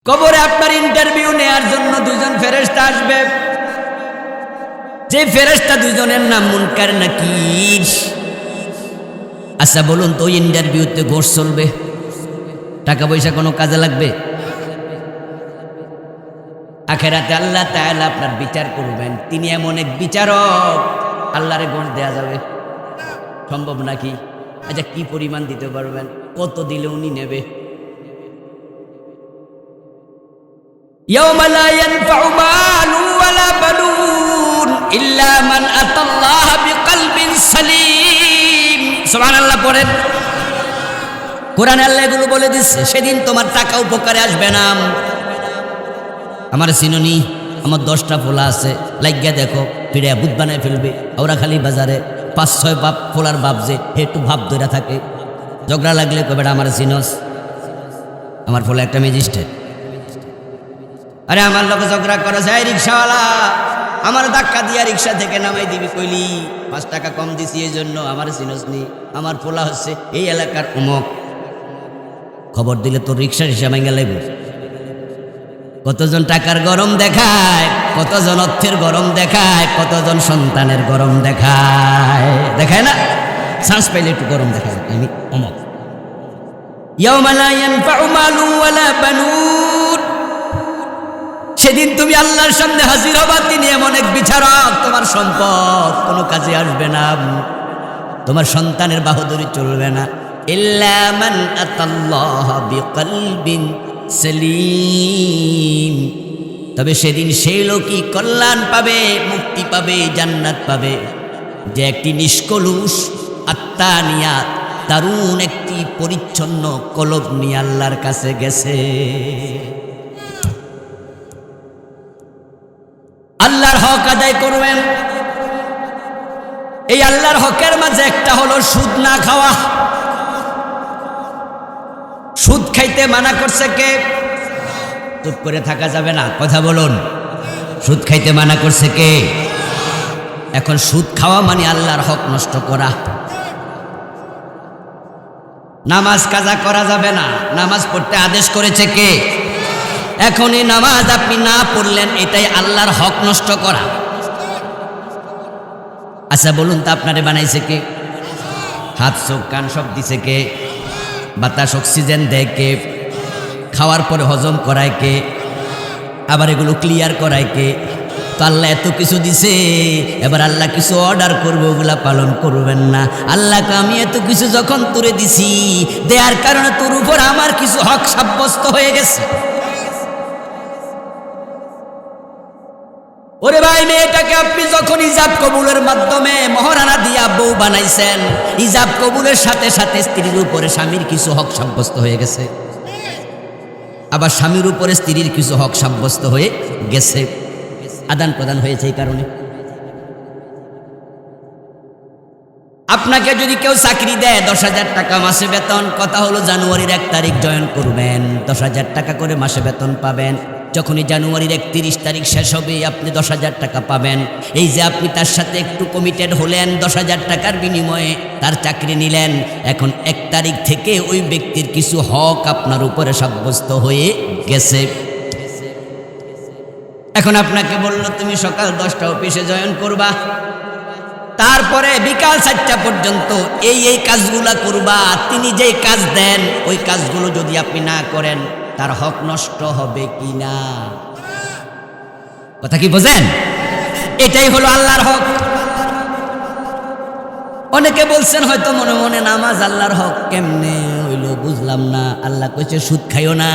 কবরে আপনার ইন্টারভিউ নেয়ার জন্য দুজন ফেরেশতা আসবে। যে ফেরেশতা দুজনের নাম মুনকার নাকির। আচ্ছা বলুন তো, ইন্টারভিউতে ঘোষ চলবে? টাকা পয়সা কোনো কাজে লাগবে? আখেরাতে আল্লাহ তাআলা আপনার বিচার করবেন। তিনি এমন এক বিচারক, আল্লাহরে ঘোষ দেয়া যাবে? সম্ভব নাকি? আচ্ছা কি পরিমাণ দিতে পারবেন? কত দিলে উনি নেবে? ইয়াউমা লা ইয়ানফাউ মালুন ওয়ালা বানুন ইল্লা মান আতাল্লাহা বিকলবিন সালিম। সুবহানাল্লাহ পড়েন। কোরআনে আল্লাহ এগুলো বলে দিচ্ছে। সেদিন তোমার টাকা উপকারে আসবে না। আমার চিনুনি, আমার 10টা পোলা আছে, লাগিয়া দেখো, ফিরে বুধ বানায় ফেলবে। ওরা খালি বাজারে 5-6 বাপ পোলার বাপ যে একটু ভাব ধরে থাকে। ঝগড়া লাগলে কবে আমার চিনস, আমার পোলা একটা ম্যাজিস্ট্রেট। আরে আমার লোক ঝগড়া করে যায়, রিক্সাওয়ালা আমার ধাক্কা দিয়া রিক্সা থেকে নামাই দিবি কইলি 5 টাকা কম দিছি, এই জন্য আমার চিনস নি। আমার পোলা হচ্ছে এই এলাকার অমুক। খবর দিলে তোর রিক্সা হিসাবে গেলে কতজন টাকার গরম দেখায়, কতজন অর্থের গরম দেখায়, কতজন সন্তানের গরম দেখায়। দেখায় না? চান্স পাইলে একটু গরম দেখায়, আমি অমক। ইয়াউমা লা ইয়ানফাউ মালুন ওয়ালা বানুন। সেদিন তুমি আল্লাহর সামনে হাজির হবা। তিনি এমন এক বিচারক, তোমার সম্পদ কোনো কাজে আসবে না, তোমার সন্তানের বাহাদুরি চলবে না। ইল্লা মান আতাল্লাহা বিকলবিন সালিম। তবে সেদিন সেই লোকই কল্যাণ পাবে, মুক্তি পাবে, জান্নাত পাবে, যে একটি নিষ্কলুষ আত্মা নিয়া, দারুণ একটি পরিচ্ছন্ন কলব নিয়ে আল্লাহর কাছে গেছে। আল্লাহর হক আদায় করবেন। এই আল্লাহর হকের মাঝে একটা হলো সুদ না খাওয়া। সুদ খাইতে মানা করছে কে? চুপ করে থাকা যাবে না, কথা বলুন। সুদ খাইতে মানা করছে কে? এখন সুদ খাওয়া মানে আল্লাহর হক নষ্ট করা। নামাজ কাজা করা যাবে না, নামাজ পড়তে আদেশ করেছে কে? এখন এই নামাজ আপনি না পড়লেন, এটাই আল্লাহর হক নষ্ট করা। আচ্ছা বলুন তো, আপনারে বানাইছে কে? হাত চোখ কান সব দিছে কে? বাতাস অক্সিজেন দেয় কে? খাওয়ার পরে হজম করায় কে? আবার এগুলো ক্লিয়ার করায় কে? তো আল্লাহ এত কিছু দিছে, এবার আল্লাহ কিছু অর্ডার করবো, ওগুলা পালন করবেন না। আল্লাহকে আমি এত কিছু যখন তুলে দিছি, দেওয়ার কারণে তোর উপর আমার কিছু হক সাব্যস্ত হয়ে গেছে। ওরে ভাই, মেয়েটাকে আপনি যখন ইজাব কবুলের মাধ্যমে মহারানা দিয়া বউ বানাইছেন, ইজাব কবুলের সাথে সাথে স্ত্রীর উপরে স্বামীর কিছু হক সাব্যস্ত হয়ে গেছে। আবার স্বামীর উপরে স্ত্রীর কিছু হক সাব্যস্ত হয়ে গেছে, আদান প্রদান হয়েছে। এই কারণে আপনাকে যদি কেউ চাকরি দেয় 10,000 টাকা মাসে বেতন, কথা হলো জানুয়ারির 1 তারিখ জয়েন করবেন, 10,000 টাকা করে মাসে বেতন পাবেন। যখনই জানুয়ারির 31 তারিখ শেষ হবে, আপনি 10,000 টাকা পাবেন। এই যে আপনি তার সাথে একটু কমিটেড হলেন, 10,000 টাকার বিনিময়ে তার চাকরি নিলেন, এখন 1 তারিখ থেকে ওই ব্যক্তির কিছু হক আপনার উপরে সাব্যস্ত হয়ে গেছে। এখন আপনাকে বলল তুমি সকাল 10টা অফিসে জয়েন করবা, তারপরে বিকাল 4টা পর্যন্ত এই কাজগুলা করবা। তিনি যেই কাজ দেন ওই কাজগুলো যদি আপনি না করেন, তার হক নষ্ট হবে কি না? কথা কি বোঝেন? এটাই হলো আল্লাহর হক। অনেকে বলছেন হয়তো মনে মনে, নামাজ আল্লাহর হক কেমনে হইল বুঝলাম না। আল্লাহ কইছে সুদ খাইও না।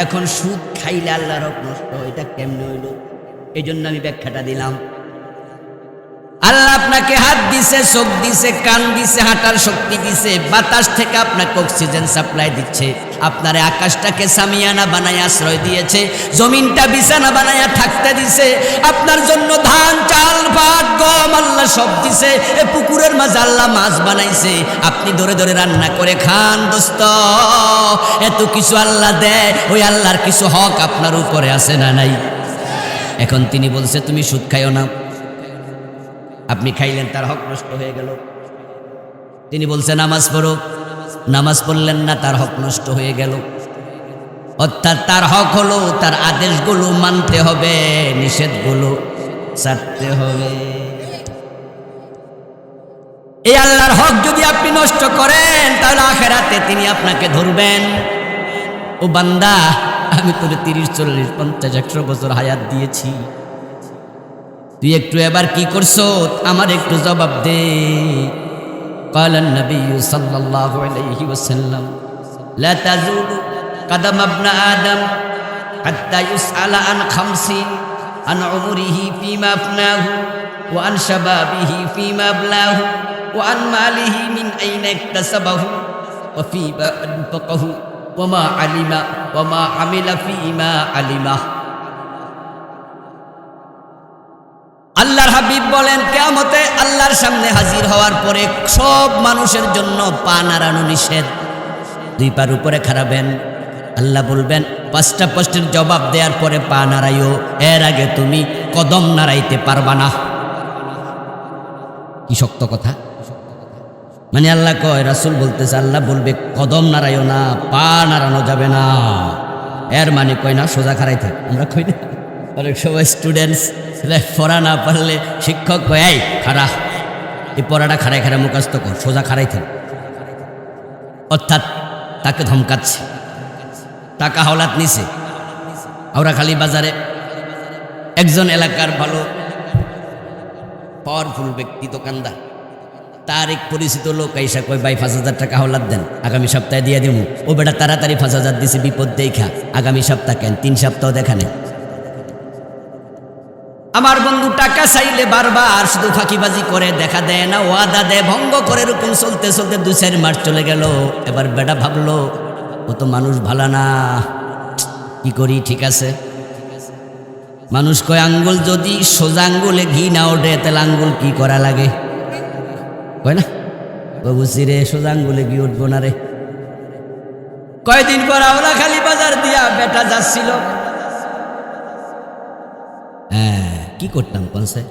এখন সুদ খাইলে আল্লাহর হক নষ্ট, এটা কেমনে হইল? এই জন্য আমি ব্যাখ্যাটা দিলাম। আল্লাহ আপনাকে হাত দিছে, চোখ দিছে, কান দিছে, হাঁটার শক্তি দিছে, বাতাস থেকে আপনাকে অক্সিজেন সাপ্লাই দিচ্ছে, আপনারে আকাশটাকে সামিয়ানা বানায় আশ্রয় দিয়েছে, জমিনটা বিছানা বানায়া থাকতে দিছে, আপনার জন্য ধান চাল ভাত গম আল্লাহ সব দিছে। এ পুকুরের মাঝে আল্লাহ মাছ বানাইছে, আপনি ধরে ধরে রান্না করে খান দোস্ত। এত কিছু আল্লাহ দেয়, ওই আল্লাহর কিছু হক আপনার উপরে আছে না নাই? এখন তিনি বলছে তুমি সুদ খাইও না, আপনি খাইলেন, তার হক নষ্ট হয়ে গেল। তিনি বলছে নামাজ পড়ো, নামাজ পড়লেন না, তার হক নষ্ট হয়ে গেল। অর্থাৎ তার হক হলো তার আদেশগুলো মানতে হবে, নিষেধগুলো ছাড়তে হবে। এই আল্লাহর হক যদি আপনি নষ্ট করেন তাহলে আখেরাতে তিনি আপনাকে ধরবেন। ও বান্দা, আমি তোরে 30, 40, 50, 100 বছর হায়াত দিয়েছি, তুই একটু এবার কি করছো আমার একটু জবাব দে। قال النبي صلى الله عليه وسلم لا تزول قدم ابن آدم حتى يسأل عن 50 عن عمره فيما أفناه وعن شبابه فيما أبلاه وعن ماله من أين اكتسبه وفيما أنفقه وما علم وما عمل فيما علمه। আল্লাহর হাবিব বলেন, কিয়ামতে আল্লাহর সামনে হাজির হওয়ার পরে সব মানুষের জন্য পা নাড়ানো নিষেধ। 2 পার উপরে খাড়াবেন, আল্লাহ বলবেন 5টা প্রশ্নের জবাব দেওয়ার পরে পা নাড়াইও, এর আগে তুমি কদম নাড়াইতে পারবা না। কি শক্ত কথা! মানে আল্লাহ কয়, রাসূল বলতেছে, আল্লাহ বলবে কদম নাড়াইও না, পা নাড়ানো যাবে না। এর মানে কয় না সোজা খাড়াই থাক। আমরা কই না অনেক সময় স্টুডেন্টস পড়া না পারলে শিক্ষক কয়, এই খাড়া, এই পড়াটা খাড়াই খাড়া মুখস্থ কর, সোজা খাড়াই থাক। অর্থাৎ তাকে ধমকাচ্ছে। টাকা হাওলাত নিছে। আওরাখালী বাজারে একজন এলাকার ভালো পাওয়ারফুল ব্যক্তি দোকানদার, তার এক পরিচিত লোক আইসা কয়, ভাই 5,000 টাকা হাওলাত দেন, আগামী সপ্তাহে দিয়ে দিব। ও বেটা তাড়াতাড়ি 5,000 দিছে, বিপদ দেখা আগামী সপ্তাহ কেন, 3 সপ্তাহ দেখা নেই। আমার বন্ধু টাকা চাইলে বারবার শুধু ফাঁকিবাজি করে, দেখা দেয় না, ওয়াদা দেয়, ভঙ্গ করে, এরকম চলতে চলতে 2-4 মাস চলে গেল। এবার বেটা ভাবলো ও তো মানুষ ভালো না, কি করি, ঠিক আছে। মানুষ কয়, আঙ্গুল যদি সোজা আঙ্গুলে ঘি না ওঠে তাহলে আঙ্গুল কি করা লাগে, কয় না? বুঝছি রে, সোজা আঙ্গুলে ঘি উঠবো না রে। কয়দিন পর আওরাখালী বাজার দিয়া বেটা যাচ্ছিল। কি করতাম কোনসে,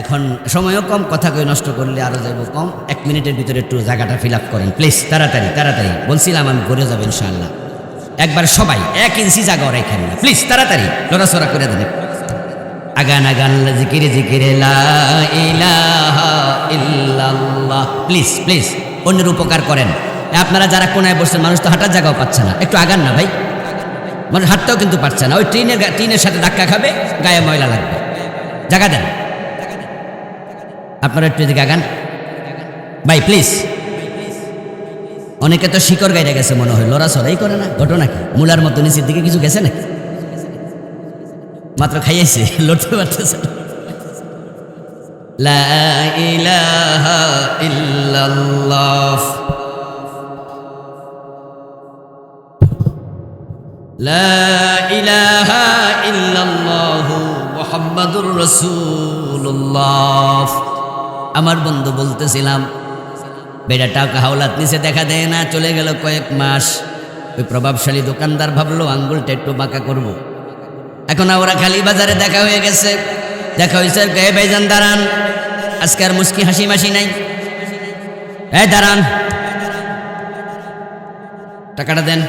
এখন সময়ও কম, কথা কই নষ্ট করলে আরো যাইব কম। 1 মিনিটের ভিতরে একটু জায়গাটা ফিল আপ করেন প্লিজ, তাড়াতাড়ি তাড়াতাড়ি। বলছিলাম আমি করে যাবো ইনশাআল্লাহ। একবার সবাই 1 ইঞ্চি জায়গা রাখেন না প্লিজ, তাড়াতাড়ি লড়াচড়া করে দেন। আগান আগান জিকিরে জিকিরে লা ইলাহা ইল্লাল্লাহ। প্লিজ প্লিজ অন্যের উপকার করেন। আপনারা যারা কোনায় বসছেন, মানুষ তো হাঁটার জায়গাও পাচ্ছে না, একটু আগান না ভাই। মানুষ হাঁটতেও কিন্তু পারছে না, ওই ট্রেনের সাথে ধাক্কা খাবে, গায়ে ময়লা লাগবে। জায়গা দেন, আপনারা একটু এদিকে আগান ভাই প্লিজ। অনেকে তো শিকড় গাইড়ে গেছে মনে হয়, লড়াচড়াই করে না। ঘটনা কি? মূলার মতো নিচের দিকে কিছু গেছে নাকি? মাত্র খাইয়েছে, লড়তে পারতেছে। লা ইলাহা ইল্লাল্লাহ, লা ইলাহা ইল্লাল্লাহ মুহাম্মাদুর রাসূলুল্লাহ। আমার বন্ধু বলতেছিলাম, বেটা টাকা হাওলাত নিচে, দেখা দেয় না, চলে গেল কয়েক মাস। ওই প্রভাবশালী দোকানদার ভাবলো আঙ্গুলটা একটু বাঁকা করব। এখন আওরাখালী বাজারে দেখা হয়ে গেছে। দেখা হয়েছে, কে ভাইজান দাঁড়ান, আজকে আর মুস্কি হাসি মাসি নাই, এই দাঁড়ান, টাকাটা দেন।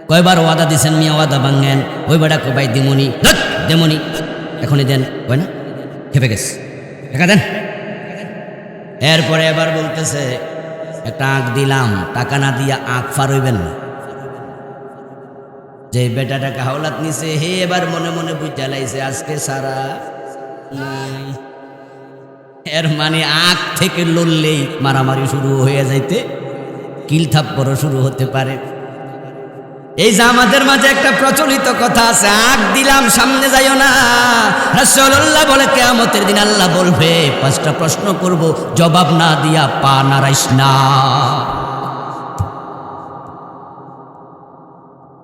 কয়বার ওয়াদা দিছেন মিয়া, ওয়াদা ভাঙেন। ওই বেটা কয়, ভাই দিমুনি, দেমুনি, এখনই দেন। কয় না, খেপে গেছে, টাকা দেন। এরপরে এবার বলতেছে, একটা আঁক দিলাম, টাকা না দিয়া আঁক ফার হইবেন না। যে বেটা টাকা হাওলাত নিছে, হে এবার মনে মনে বুঝা লাইছে আজকে সারা নাই। এর মানে আঁক থেকে লড়লেই মারামারি শুরু হয়ে যাইতে, কিল থাপ্পড়ও শুরু হতে পারে। এই যে আমাদের মাঝে একটা প্রচলিত কথা আছে, আঁক দিলাম সামনে যাইও না। রাসূলুল্লাহ বলে, কিয়ামতের দিন আল্লাহ বলবে 5টা প্রশ্ন করব, জবাব না দিয়া পা নাড়াইস না।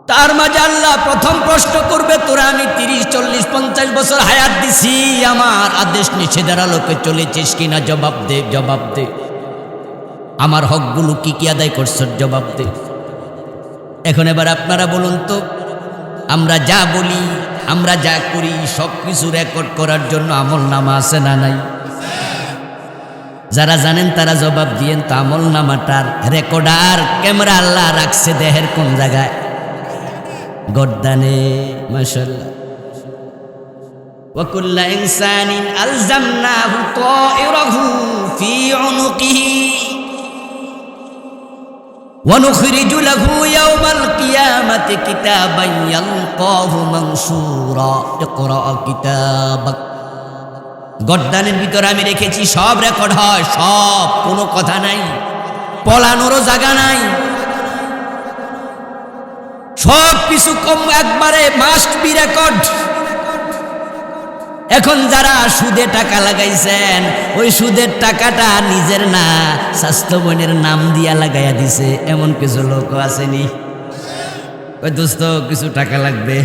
তার মাঝে আল্লাহ প্রথম প্রশ্ন করবে, তোরা আমি 30, 40, 50 বছর হায়াত দিছি, আমার আদেশ নিষেধের আলোকে চলেছিস কিনা জবাব দে, জবাব দে। আমার হকগুলো কি কি আদায় করছ, জবাব দে। এখন এবার আপনারা বলুন তো, আমরা যা বলি, আমরা যা করি, সব কিছু রেকর্ড করার জন্য আমলনামা আছে না নাই? যারা জানেন তারা জবাব দিয়েন। তো আমল নামাটার রেকর্ডার ক্যামেরা আল্লাহ রাখছে দেহের কোন জায়গায়? গর্দানে। মাশাআল্লাহ। وكل إنسان ألزمناه طائره في عنقه ونخرج له يوم القيامة كتابا يلقاه منشورا اقرأ كتابك। গর্দানের ভিতরে আমি রেখেছি, সব রেকর্ড হয়, সব, কোনো কথা নাই, পলানোরও জায়গা নাই, সব কিছু কম একবারে মাস্ট বি রেকর্ড। এখন যারা সুদে টাকা লাগাইছেন, ওই সুদের টাকাটা নিজের না, স্বাস্থ্য বোনের নাম দিয়া লাগাইয়া দিছে, এমন কিছু লোক আসেনি? ওই দোস্ত কিছু টাকা লাগবে,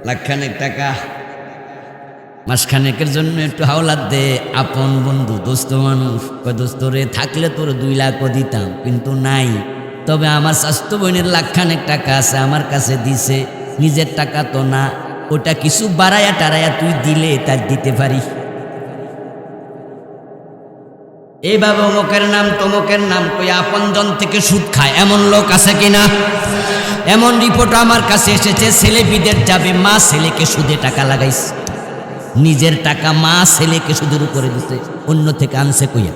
লাখখানেক টাকা, মাসখানেকের জন্য একটু হাওলাত দে। আপন বন্ধু, দোস্ত মানুষ, কয় দোস্ত রে থাকলে তোর 2 লাখও দিতাম, কিন্তু নাই। তবে আমার স্বাস্থ্য বোনের লাখখানেক টাকা আছে, আমার কাছে দিছে, নিজের টাকা তো না, ওটা কিছু বাড়ায়া টারায়া তুই দিলে তার দিতে পারি। এইভাবে অমুকের নাম তমুকের নাম কই আপনজন থেকে সুদ খায়, এমন লোক আছে কিনা? এমন রিপোর্ট আমার কাছে এসেছে, ছেলে বিদেশ যাবে, মা ছেলেকে সুদে টাকা লাগাইছে, নিজের টাকা মা ছেলেকে সুদের উপরে দিতে, অন্য থেকে আনছে কইয়া।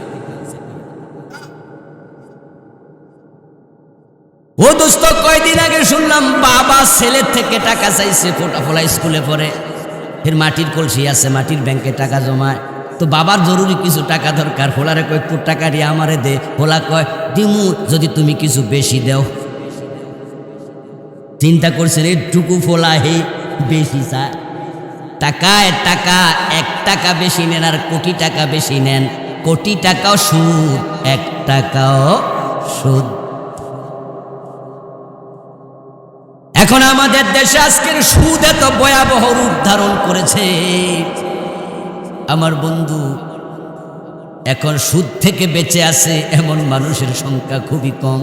ও দোস্ত, কয়দিন আগে শুনলাম বাবা ছেলের থেকে টাকা চাইছে, ফোটা স্কুলে পড়ে, ফের মাটির কলসি আছে, মাটির ব্যাংকে টাকা জমায়। তো বাবার জরুরি কিছু টাকা দরকার, ফোলারে কয় তোর টাকা দিয়ে আমারে দে। ফোলা কয় দিমু যদি তুমি কিছু বেশি দেও। চিন্তা করছেন এইটুকু ফোলা হে বেশি চায়? টাকায় টাকা, 1 টাকা বেশি নেন আর কোটি টাকা বেশি নেন, কোটি টাকাও সুদ, 1 টাকাও সুদ। এখন আমাদের দেশে আজকের সুদ এত ভয়াবহ রূপ ধারণ করেছে, আমার বন্ধু, এখন সুদ থেকে বেঁচে আছে এমন মানুষের সংখ্যা খুবই কম।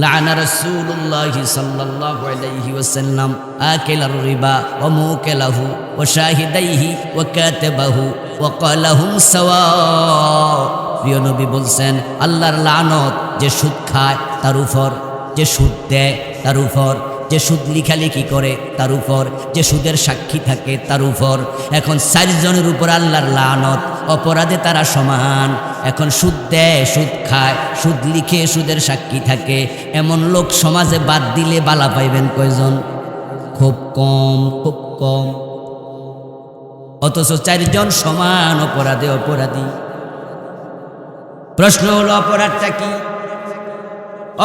লাআনা রাসূলুল্লাহি সাল্লাল্লাহু আলাইহি ওয়াসাল্লাম আকিলার রিবা ওয়া মুকিলাহু ওয়া শাহিদাইহি ওয়া কাতাবাহু ওয়া ক্বালাহুম সাওয়া। প্রিয় নবী বলছেন, আল্লাহর লানত যে সুদ খায় তার উপর, যে সুদ দেয় তার উপর, যে সুদ লিখালেখি করে তার উপর, যে সুদের সাক্ষী থাকে তার উপর। এখন 4 জনের উপর আল্লাহর লানত, অপরাধে তারা সমান। এখন সুদ দেয়, সুদ খায়, সুদ লিখে সুদের সাক্ষী থাকে, এমন লোক সমাজে বাদ দিলে বালা পাইবেন কয়জন? খুব কম, খুব কম। অথচ 4 জন সমান অপরাধে অপরাধী। প্রশ্ন হলো অপরাধটা কি?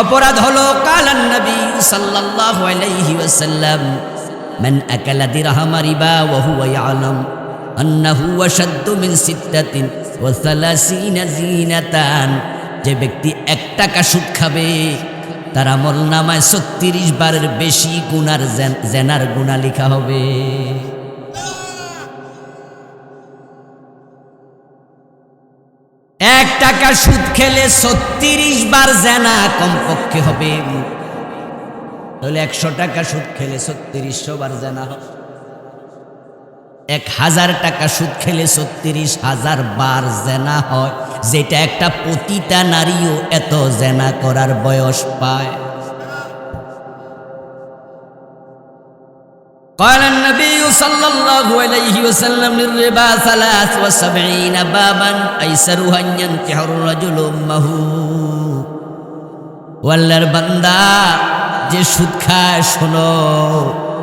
অপরাধ হলো কালান নবী সাল্লাল্লাহু আলাইহি ওয়াসাল্লাম, মান আকালা দিরহাম রিবা ওয়া হুয়া ইয়ালাম আন্নাহু আশাদ্দু মিন 36 জিনাতান। যে ব্যক্তি 1 টাকা সুদ খাবে তার আমলনামায় 36 বারের বেশি গুনার জেনার গুনাহ লেখা হবে। টাকা সুদ খেলে 36 বার জেনা কমপক্ষে হবে। তাহলে 100 টাকা সুদ খেলে 3600 বার জেনা হবে। 1000 টাকা সুদ খেলে 36,000 বার জেনা হয়, যেটা একটা পতিতা নারীও এত জেনা করার বয়স পায়। قال النبي صلى الله عليه وسلم للربا 73 بابا أيسرها أن ينكح الرجل أمه। ওয়াল্লাহর বান্দা, যে সুদ খায়, শোনো,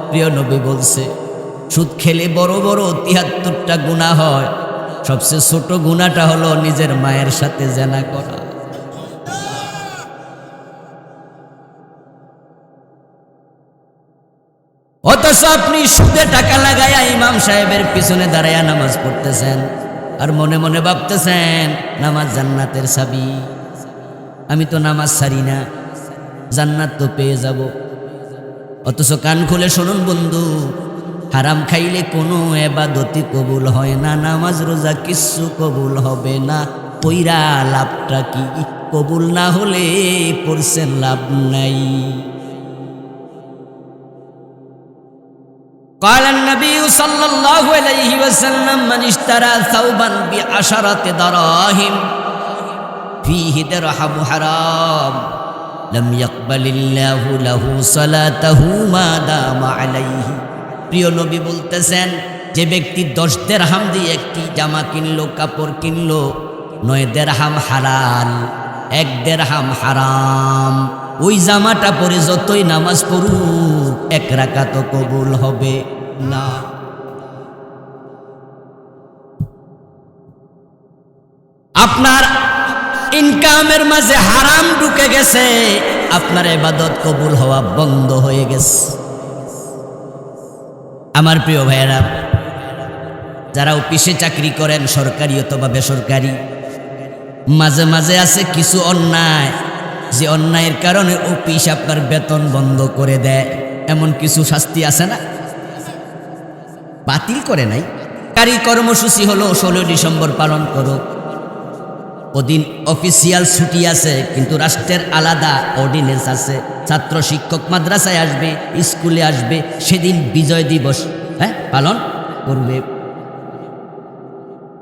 প্রিয় নবী বলছে, সুদ খেলে বড় বড় 73টা গুনাহ হয়, সবচেয়ে ছোট গুনাহটা হলো নিজের মায়ের সাথে জেনা করা। অথচ আপনি সুদে টাকা লাগাইয়া ইমাম সাহেবের পিছনে দাঁড়াইয়া নামাজ পড়তেছেন, আর মনে মনে ভাবতেছেন নামাজ জান্নাতের চাবি, আমি তো নামাজ ছাড়ি না, জান্নাত তো পেয়ে যাব। অথচ কান খুলে শুনুন বন্ধু, হারাম খাইলে কোনো ইবাদতই কবুল হয় না, নামাজ রোজা কিচ্ছু কবুল হবে না। পইরা লাভটা কি? কবুল না হলে পড়ছেন লাভ নাই। قال النبي সাল্লাল্লাহু আলাইহি ওয়াসাল্লাম মান ইশতারা সাওবান বিআশারাতি দারাহিম ফীহি দিরহামু হারাম লাম ইয়াকবালিল্লাহু লাহু সালাতাহু মা দামা আলাইহি। প্রিয় নবী বলতেছেন, যে ব্যক্তি 10 দিরহাম দিয়ে একটি জামা কিনলো, কাপড় কিনলো, 9 দিরহাম হালাল, 1 দিরহাম হারাম, ওই জামাটা পরে যতই নামাজ পড়ুক 1 রাকাত কবুল হবে না। আপনার ইনকামের মাঝে হারাম ঢুকে গেছে, আপনার ইবাদত কবুল হওয়া বন্ধ হয়ে গেছে। আমার প্রিয় ভাইয়েরা, যারা অফিসে চাকরি করেন, সরকারি অথবা বেসরকারি, মাঝে মাঝে আছে কিছু অন্যায়, যে অন্যায়ের কারণে অফিস আপনার বেতন বন্ধ করে দেয়। এমন কিছু শাস্তি আছে না? বাতিল করে নাই। সরকারি কর্মসূচি হলো 16 ডিসেম্বর পালন করো, ওদিন অফিসিয়াল ছুটি আছে, কিন্তু রাষ্ট্রের আলাদা অর্ডিন্যান্স আছে। ছাত্র শিক্ষক মাদ্রাসায় আসবে, স্কুলে আসবে, সেদিন বিজয় দিবস পালন করবে।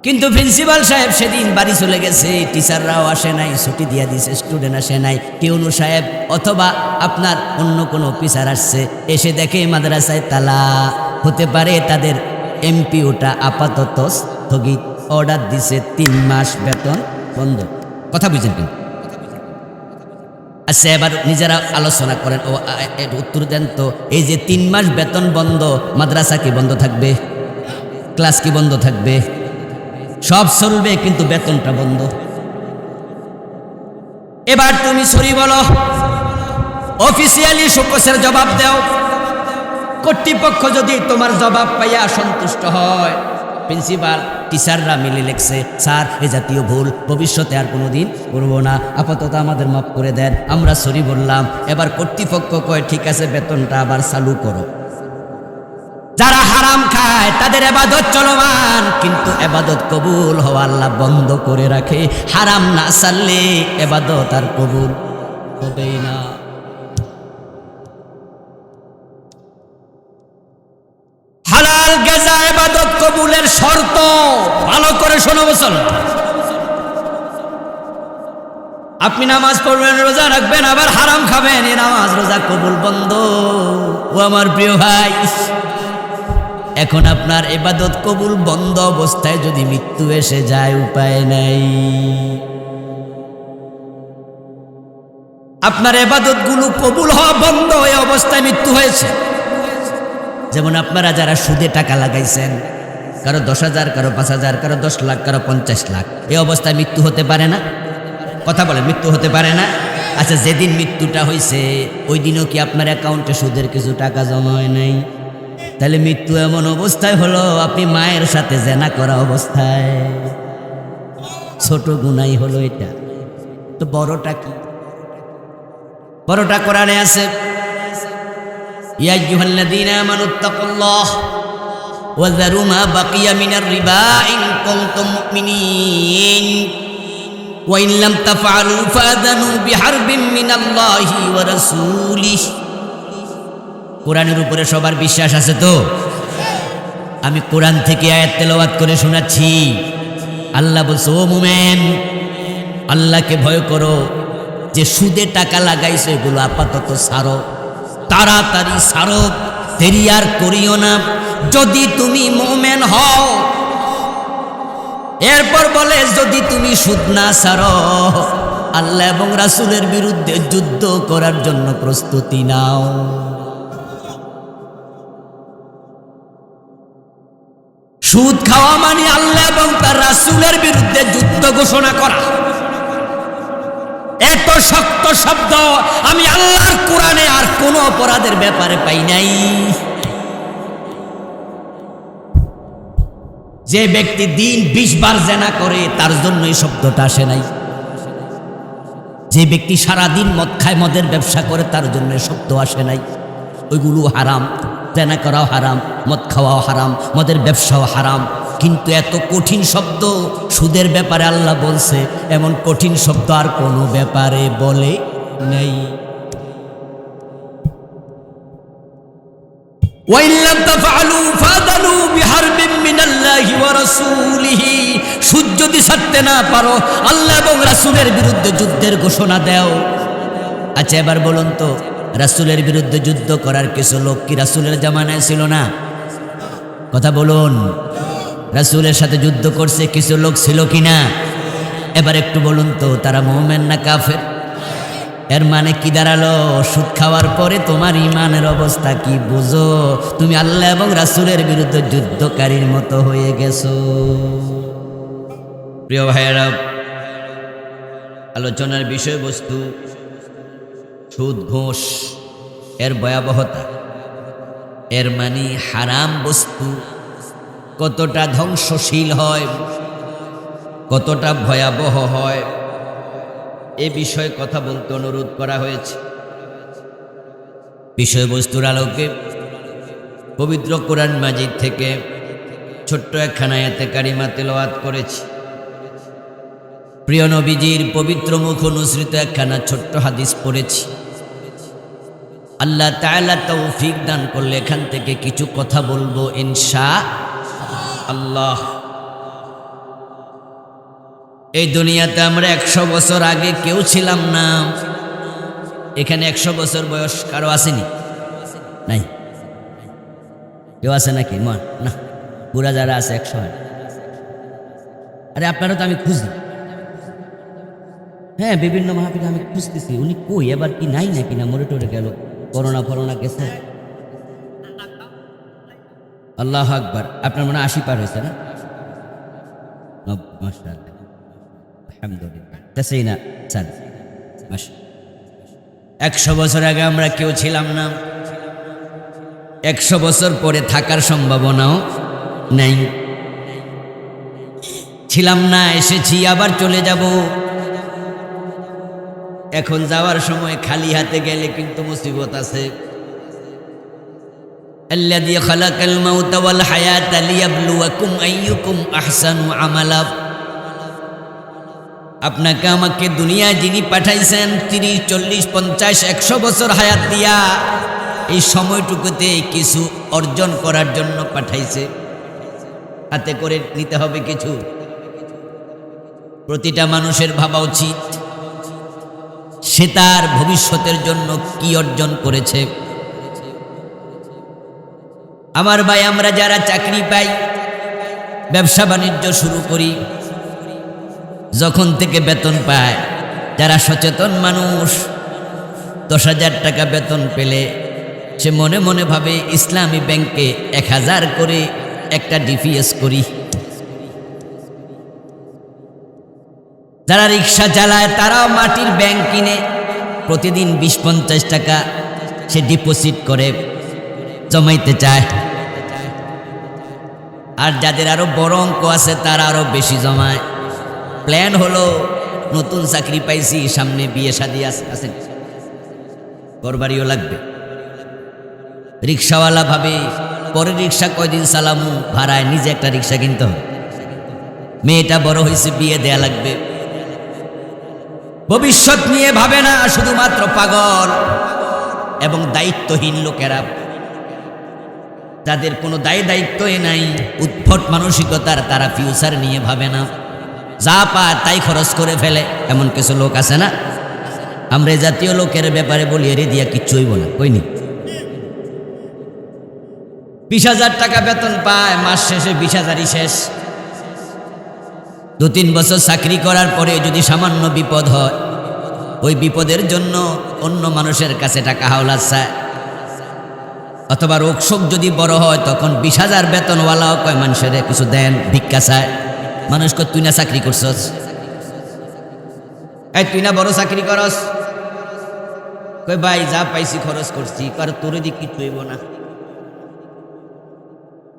কিন্তু প্রিন্সিপাল সাহেব সেদিন বাড়ি চলে গেছে, টিচাররাও আসে নাই, ছুটি দিয়ে দিছে, স্টুডেন্ট আসে নাই। টিউনু সাহেব অথবা আপনার অন্য কোনো অফিসার আসছে, এসে দেখে মাদ্রাসায় তালা। হতে পারে তাদের এমপিওটা আপাতত স্থগিত, অর্ডার দিছে 3 মাস বেতন বন্ধ। কথা বুঝেন কিন্তু? আচ্ছা, এবার নিজেরা আলোচনা করেন, ও উত্তর দেন তো। এই যে 3 মাস বেতন বন্ধ, মাদ্রাসা কি বন্ধ থাকবে? ক্লাস কি বন্ধ থাকবে? সব চলবে, কিন্তু বেতনটা বন্ধ। এবার তুমি সরি বলো, অফিসিয়ালি শোকসের জবাব দাও। কর্তৃপক্ষ যদি তোমার জবাব পাইয়া সন্তুষ্ট হয়, প্রিন্সিপাল টিচাররা মিলে লেখছে, স্যার এ জাতীয় ভুল ভবিষ্যতে আর কোনোদিন করব না, আপাতত আমাদের মাফ করে দেন, আমরা সরি বললাম। এবার কর্তৃপক্ষ কয়, ঠিক আছে, বেতনটা আবার চালু করো। যারা হারাম খায় তাদের ইবাদত চলমান, কিন্তু ইবাদত কবুল হওয়া আল্লাহ বন্ধ করে রাখে। হারাম না ছাড়লে ইবাদত আর কবুল হবেই না। হালাল গেজা ইবাদত কবুলের শর্ত, ভালো করে শোনো মুসলমান। আপনি নামাজ পড়বেন, রোজা রাখবেন, আবার হারাম খাবেন, এই নামাজ রোজা কবুল বন্ধ। ও আমার প্রিয় ভাই, এখন আপনার ইবাদত কবুল বন্ধ অবস্থায় যদি মৃত্যু এসে যায়, উপায় নাই। আপনার ইবাদত গুলো কবুল হওয়া বন্ধ, এই অবস্থায় মৃত্যু হয়েছে। যেমন আপনারা যারা সুদে টাকা লাগাইছেন, কারো 10,000, কারো 5,000, কারো 10 লাখ, কারো 50 লাখ, এই অবস্থায় মৃত্যু হতে পারে না? কথা বলে, মৃত্যু হতে পারে না? আচ্ছা, যেদিন মৃত্যুটা হয়েছে ওই দিনও কি আপনার অ্যাকাউন্টে সুদের কিছু টাকা জমা হয় নাই? তাহলে মৃত্যু এমন অবস্থায় হলো, আপনি মায়ের সাথে জেনা করা অবস্থায়। ছোট গুনাই হলো এটা, তো বড়টা কি? বড়টা কোরআনে আছে, ইয়া আইয়ুহাল্লাযীনা আমানুত্তাকুল্লাহ ওয়া যারু মা বাকিয়া মিনার রিবা ইন কুনতুম মুমিনিন ওয়া ইন লাম তাফআলু ফাযানু বিহারবিন মিনাল্লাহি ওয়া রাসূলিহি। কোরআনের উপরে সবার বিশ্বাস আছে তো? আমি কোরআন থেকে আয়াত তেলাওয়াত করে শোনাচ্ছি। আল্লাহ বলছে, ও মুমিন, আল্লাহকে ভয় করো, যে সুদে টাকা লাগাইছো এগুলো আপাতত ছাড়ো, তাড়াতাড়ি ছাড়ো, দেরি আর করিও না, যদি তুমি মুমিন হও। এরপর বলে, যদি তুমি সুদ না ছাড়ো, আল্লাহ এবং রাসূলের বিরুদ্ধে যুদ্ধ করার জন্য প্রস্তুতি নাও। সুদ খাওয়া মানে আল্লাহ এবং তার রাসূলের বিরুদ্ধে যুদ্ধ ঘোষণা করা। এত শক্ত শব্দ আমি আল্লাহর কোরআনে আর কোন অপরাধের ব্যাপারে পাই নাই। যে ব্যক্তি দিন 20 বার জেনা করে তার জন্য এই শব্দটা আসে নাই। যে ব্যক্তি সারাদিন মদ খায়, মদের ব্যবসা করে, তার জন্য শব্দ আসে নাই। ওইগুলো হারাম, জেনা করাও হারাম, মদ খাওয়াও হারাম, মদের ব্যবসাও হারাম। কিন্তু এত কঠিন শব্দ সুদের ব্যাপারে আল্লাহ বলছে, এমন কঠিন শব্দ আর কোনো ব্যাপারে বলে নেই। ওয়াইন লাম তাফআলু ফাযানু বিহারবিন মিনাল্লাহি ওয়া রাসূলিহি, সুদ যদি ছাড়তে না পারো আল্লাহ এবং রাসূলের বিরুদ্ধে যুদ্ধের ঘোষণা দাও। আচ্ছা এবার বলুন তো, রাসূলের বিরুদ্ধে যুদ্ধ করার কিছু লোক কি রাসূলের জামানায় ছিল না? কথা বলুন, রাসূলের সাথে যুদ্ধ করছে কিছু লোক ছিল কি না? এবার একটু বলুন তো, তারা মুমিন না কাফের? এর মানে কি দাঁড়ালো? সুদ খাওয়ার পরে তোমার ইমানের অবস্থা কি বুঝো? তুমি আল্লাহ এবং রাসূলের বিরুদ্ধে যুদ্ধকারীর মতো হয়ে গেছো। প্রিয় ভাইয়েরা, আলোচনার বিষয়বস্তু সুদ ঘোষ, এর ভয়াবহতা, এর মানে হারাম বস্তু কতটা ধ্বংসশীল হয়, কতটা ভয়াবহ হয়, এ বিষয়ে কথা বলতে অনুরোধ করা হয়েছে। বিষয়বস্তুর আলোকে পবিত্র কোরআন মাজিদ থেকে ছোট্ট একখানা আয়াতে কারিমা তেলাওয়াত করেছি। প্রিয় নবীজির পবিত্র মুখ অনুসৃত একখানা ছোট্ট হাদিস পড়েছি। আল্লাহ তাআলা তৌফিক দান করলে এখান থেকে কিছু কথা বলবো ইনশাআল্লাহ। এই দুনিয়াতে আমরা 100 বছর আগে কেউ ছিলাম না। এখানে 100 বছর বয়স কারো আসেনি? নাই? কেউ আছে নাকি? না, বুড়া যারা আছে 100। আরে আপনারা তো আমি খুঁজি, হ্যাঁ বিভিন্ন মাহফিলে আমি খুঁজতেছি, উনি কই, এবার কি নাই নাকি, না মরে টরে গেল, করোনা ফরোনা গেছে? আল্লাহু আকবার। আপনার মনে 80 পার হয়েছে না? মাশাআল্লাহ, আলহামদুলিল্লাহ। 100 বছর আগে আমরা কেউ ছিলাম না। 100 বছর পরে থাকার সম্ভাবনাও নেই। ছিলাম না, এসেছি, আবার চলে যাব। এখন যাওয়ার সময় খালি হাতে গেলে কিন্তু মুসিবত আছে। আল্লাযী খালাকাল মাউতা ওয়াল হায়াতা লিয়াবলুয়াকুম আইয়ুকুম আহসানু আমালা। আপনাকে আমাকে দুনিয়ায় যিনি পাঠাইছেন 30, 40, 50, 100 বছর হায়াত দিয়া এই সময়টুকুতে কিছু অর্জন করার জন্য পাঠাইছে। হাতে করে নিতে হবে কিছু। প্রতিটা মানুষের ভাবা উচিত সে তার ভবিষ্যতের জন্য কি অর্জন করেছে। আমার ভাই, আমরা যারা চাকরি পাই, ব্যবসা বাণিজ্য শুরু করি, যখন থেকে বেতন পায়, যারা সচেতন মানুষ 10,000 টাকা বেতন পেলে সে মনে মনে ভাবে ইসলামী ব্যাংকে 1000 করে একটা ডিপিএস করি। যারা রিক্সা চালায় তারাও মাটির ব্যাংক কিনে প্রতিদিন 20-50 টাকা সে ডিপোজিট করে জমাইতে চায়। আর যাদের আরো বড় অঙ্ক আছে তারা আরো বেশি জমায়। প্ল্যান হলো নতুন চাকরি পাইছি, সামনে বিয়ে শাদী আছে, ঘরবাড়িও লাগবে। রিক্সাওয়ালা ভাবে পরের রিক্সা কয়দিন চালামু, ভাড়ায় নিজে একটা রিক্সা কিনতে হবে। মেয়েটা বড় হয়েছে, বিয়ে দেয়া লাগবে। ভবিষ্যৎ নিয়ে ভাবে না, শুধুমাত্র পাগল এবং দায়িত্বহীন লোকেরা, যাদের কোনো দায়িত্বই নাই, উদ্ভট মানসিকতার, তারা ফিউচার নিয়ে ভাবে না, যা পায় তাই খরচ করে ফেলে। এমন কিছু লোক আছে না? আমরা এই জাতীয় লোকের ব্যাপারে বলি, এরে দিয়া কিচ্ছু হইব না, কইনি। 20,000 টাকা বেতন পায়, মাস শেষে 20,000ই শেষ। 2-3 বছর চাকরি করার পরে যদি সামান্য বিপদ হয়, ওই বিপদের জন্য অন্য মানুষের কাছে টাকা হাওলাত চায়। অথবা রোগ শোক যদি বড় হয়, তখন 20,000 বেতনওয়ালাও কয় মানুষের কিছু দেন, ভিক্ষা চায়। মানুষ কয় তুই না চাকরি করছস, এই তুই না বড় চাকরি করস? কয় ভাই যা পাইছি খরচ করছি, কার তোর দিক কিছু হইব না।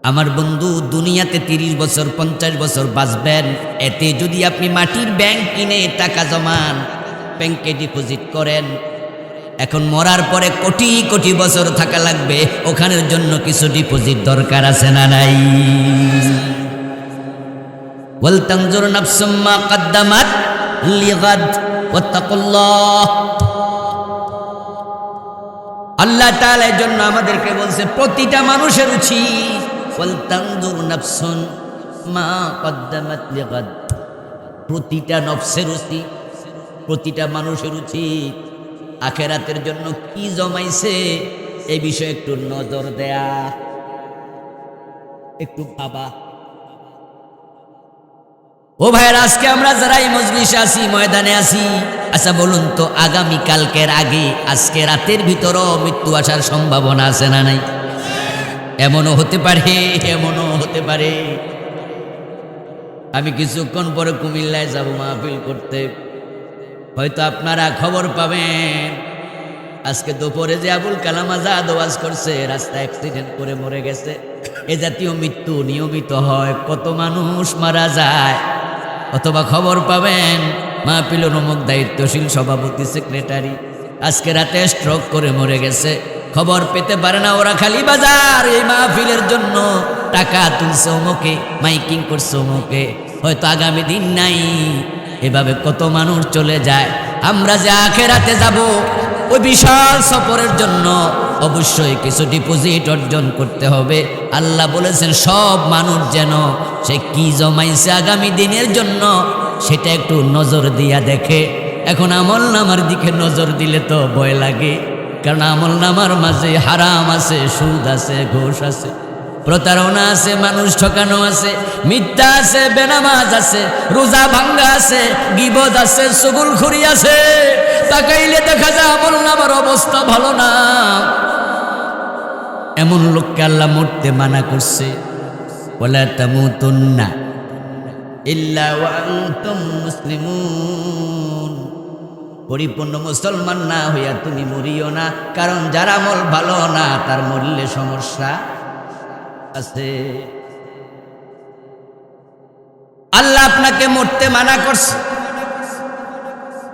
আমার বন্ধু, দুনিয়াতে 30 বছর 50 বছর বাঁচবেন, এতে যদি আপনি মাটির ব্যাংক কিনে টাকা জমান, ব্যাংকে ডিপোজিট করেন, এখন মরার পরে কোটি কোটি বছর থাকা লাগবে, ওখানের জন্য কিছু ডিপোজিট দরকার আছে না নাই? ওয়াল তানজুর নাফসুম মা কদ্দামাত লিগাদ ওয়াত্তাকুল্লাহ। আল্লাহ তাআলা এর জন্য আমাদেরকে বলছে প্রতিটা মানুষের উচিত ওয়ালতানজুর নাফসুন মা কদ্দামাত লিগাদ, প্রতিটা নফসের উচিত, প্রতিটা মানুষের উচিত আখিরাতের জন্য কি জমাইছে এই বিষয়ে একটু নজর দেয়া, একটু ভাবা। ও ভাইয়ের, আজকে আমরা যারা এই মজলিসে আছি, ময়দানে আছি, আচ্ছা বলুন তো আগামী কালকের আগে আজকে রাতের ভিতরও মৃত্যু আসার সম্ভাবনা আছে না নাই? এমনও হতে পারে, এমনও হতে পারে। আমি কিছুক্ষণ পরে কুমিল্লায় যাব মাহফিল করতে, হয়তো আপনারা খবর পাবেন আজকে দুপুরে যে আবুল কালাম আজাদ ওয়াজ করছে রাস্তা অ্যাক্সিডেন্ট করে মরে গেছে। এ জাতীয় মৃত্যু নিয়মিত হয়, কত মানুষ মারা যায়। অথবা খবর পাবেন মাহফিলের অমুক দায়িত্বশীল সভাপতি সেক্রেটারি আজকে রাতে স্ট্রোক করে মরে গেছে। খবর পেতে পারে না ওরা, খালি বাজার এই মাহফিলের জন্য টাকা তুলছে অমুকে, মাইকিং করছে অমুকে, হয়তো আগামী দিন নাই। এভাবে কত মানুষ চলে যায়। আমরা যে আখিরাতে যাব ওই বিশাল সফরের জন্য অবশ্যই কিছু ডিপোজিট অর্জন করতে হবে। আল্লাহ বলেছেন সব মানুষ যেন সে কি জমাইছে আগামী দিনের জন্য সেটা একটু নজর দিয়া দেখে। এখন আমল নামার দিকে নজর দিলে তো ভয় লাগে, কারণ আমল নামার মাঝে হারাম আছে, সুদ আছে, ঘুষ আছে, প্রতারণা আছে, মানুষ ঠকানো আছে, মিথ্যা আছে, বেনামাজ আছে, রোজা ভাঙ্গা আছে, গীবত আছে, চুগলখড়ি আছে। তাকাইলে দেখা যায় আমল নামার অবস্থা ভালো না। এমন লোককে আল্লাহ মরতে মানা করছে, ওয়ালা তামুতুন্না ইল্লা ওয়া আনতুম মুসলিমুন। পরিপূর্ণ মুসলমান না হইয়া তুমি মরিও না, কারণ যার আমল ভালো না তার মরলে সমস্যা আছে। আল্লাহ আপনাকে মরতে মানা করছে।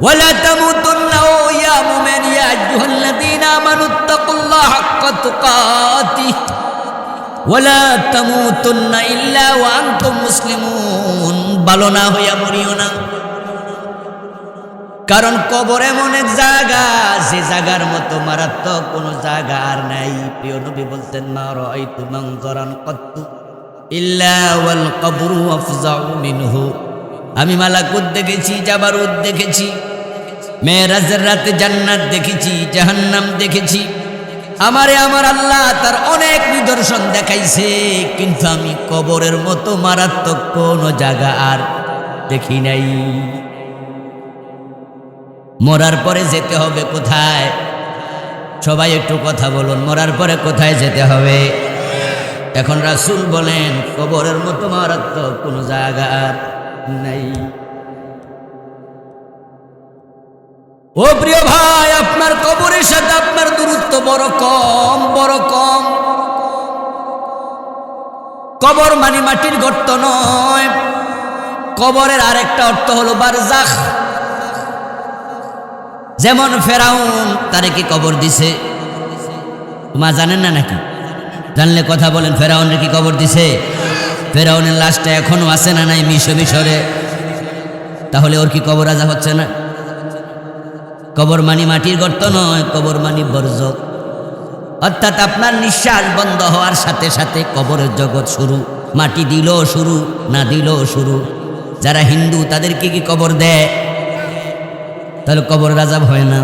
ওয়ালা তামুতুন্না ইয়া মুমিন ইয়া আইয়ুহাল্লাযীনা আমানুত্তাকুল্লাহা হাক্কা তুকাতিহ ওয়ালা তামুতুন্না ইল্লা ওয়া আনতুম মুসলিমুন। ভালো না হইয়া মরিও না, কারণ কবর এমন এক জায়গা যে জায়গার মতো মারাত্মক কোনো জায়গা আর নাই। প্রিয় নবী বলতেন মা রাআইতু মানজারান কাত্তু ইল্লা ওয়াল কবরু আফজাউ মিনহু। আমি মালাকুত দেখেছি, জাবারুত দেখেছি, মেরাজের রাতে জান্নাত দেখেছি, জাহান্নাম দেখেছি। আমারে আমার আল্লাহ তার অনেক নিদর্শন দেখাইছে, কিন্তু আমি কবরের মতো মারাত্মক কোনো জায়গা আর দেখি নাই। মরার পরে যেতে হবে কোথায়? সবাই একটু কথা বলুন, মরার পরে কোথায় যেতে হবে? এখন রাসূল বলেন কবরের মতো মারাত্মক কোনো জায়গা আর নাই। ও প্রিয় ভাই, আপনার কবরের সাথে আপনার দূরত্ব বড় কম, বড় কম। কবর মানে মাটির গর্ত নয়। কবরের আরেকটা অর্থ হলো বারজাখ। যেমন ফেরাউন, তারে কি কবর দিছে? মা জানেন না নাকি? জানলে কথা বলেন। ফেরাউনের কি কবর দিছে? ফেরাউনের লাশটা এখনো আছে না নাই মিশরে? তাহলে ওর কি কবর আজা হচ্ছে না? কবর মানি মাটির গর্ত নয়, কবর মানি বরজক। অর্থাৎ আপনার নিঃশ্বাস বন্ধ হওয়ার সাথে সাথে কবরের জগৎ শুরু। মাটি দিলেও শুরু, না দিলেও শুরু। যারা হিন্দু তাদেরকে কি কবর দেয়? তাহলে কবর আযাব হয় না।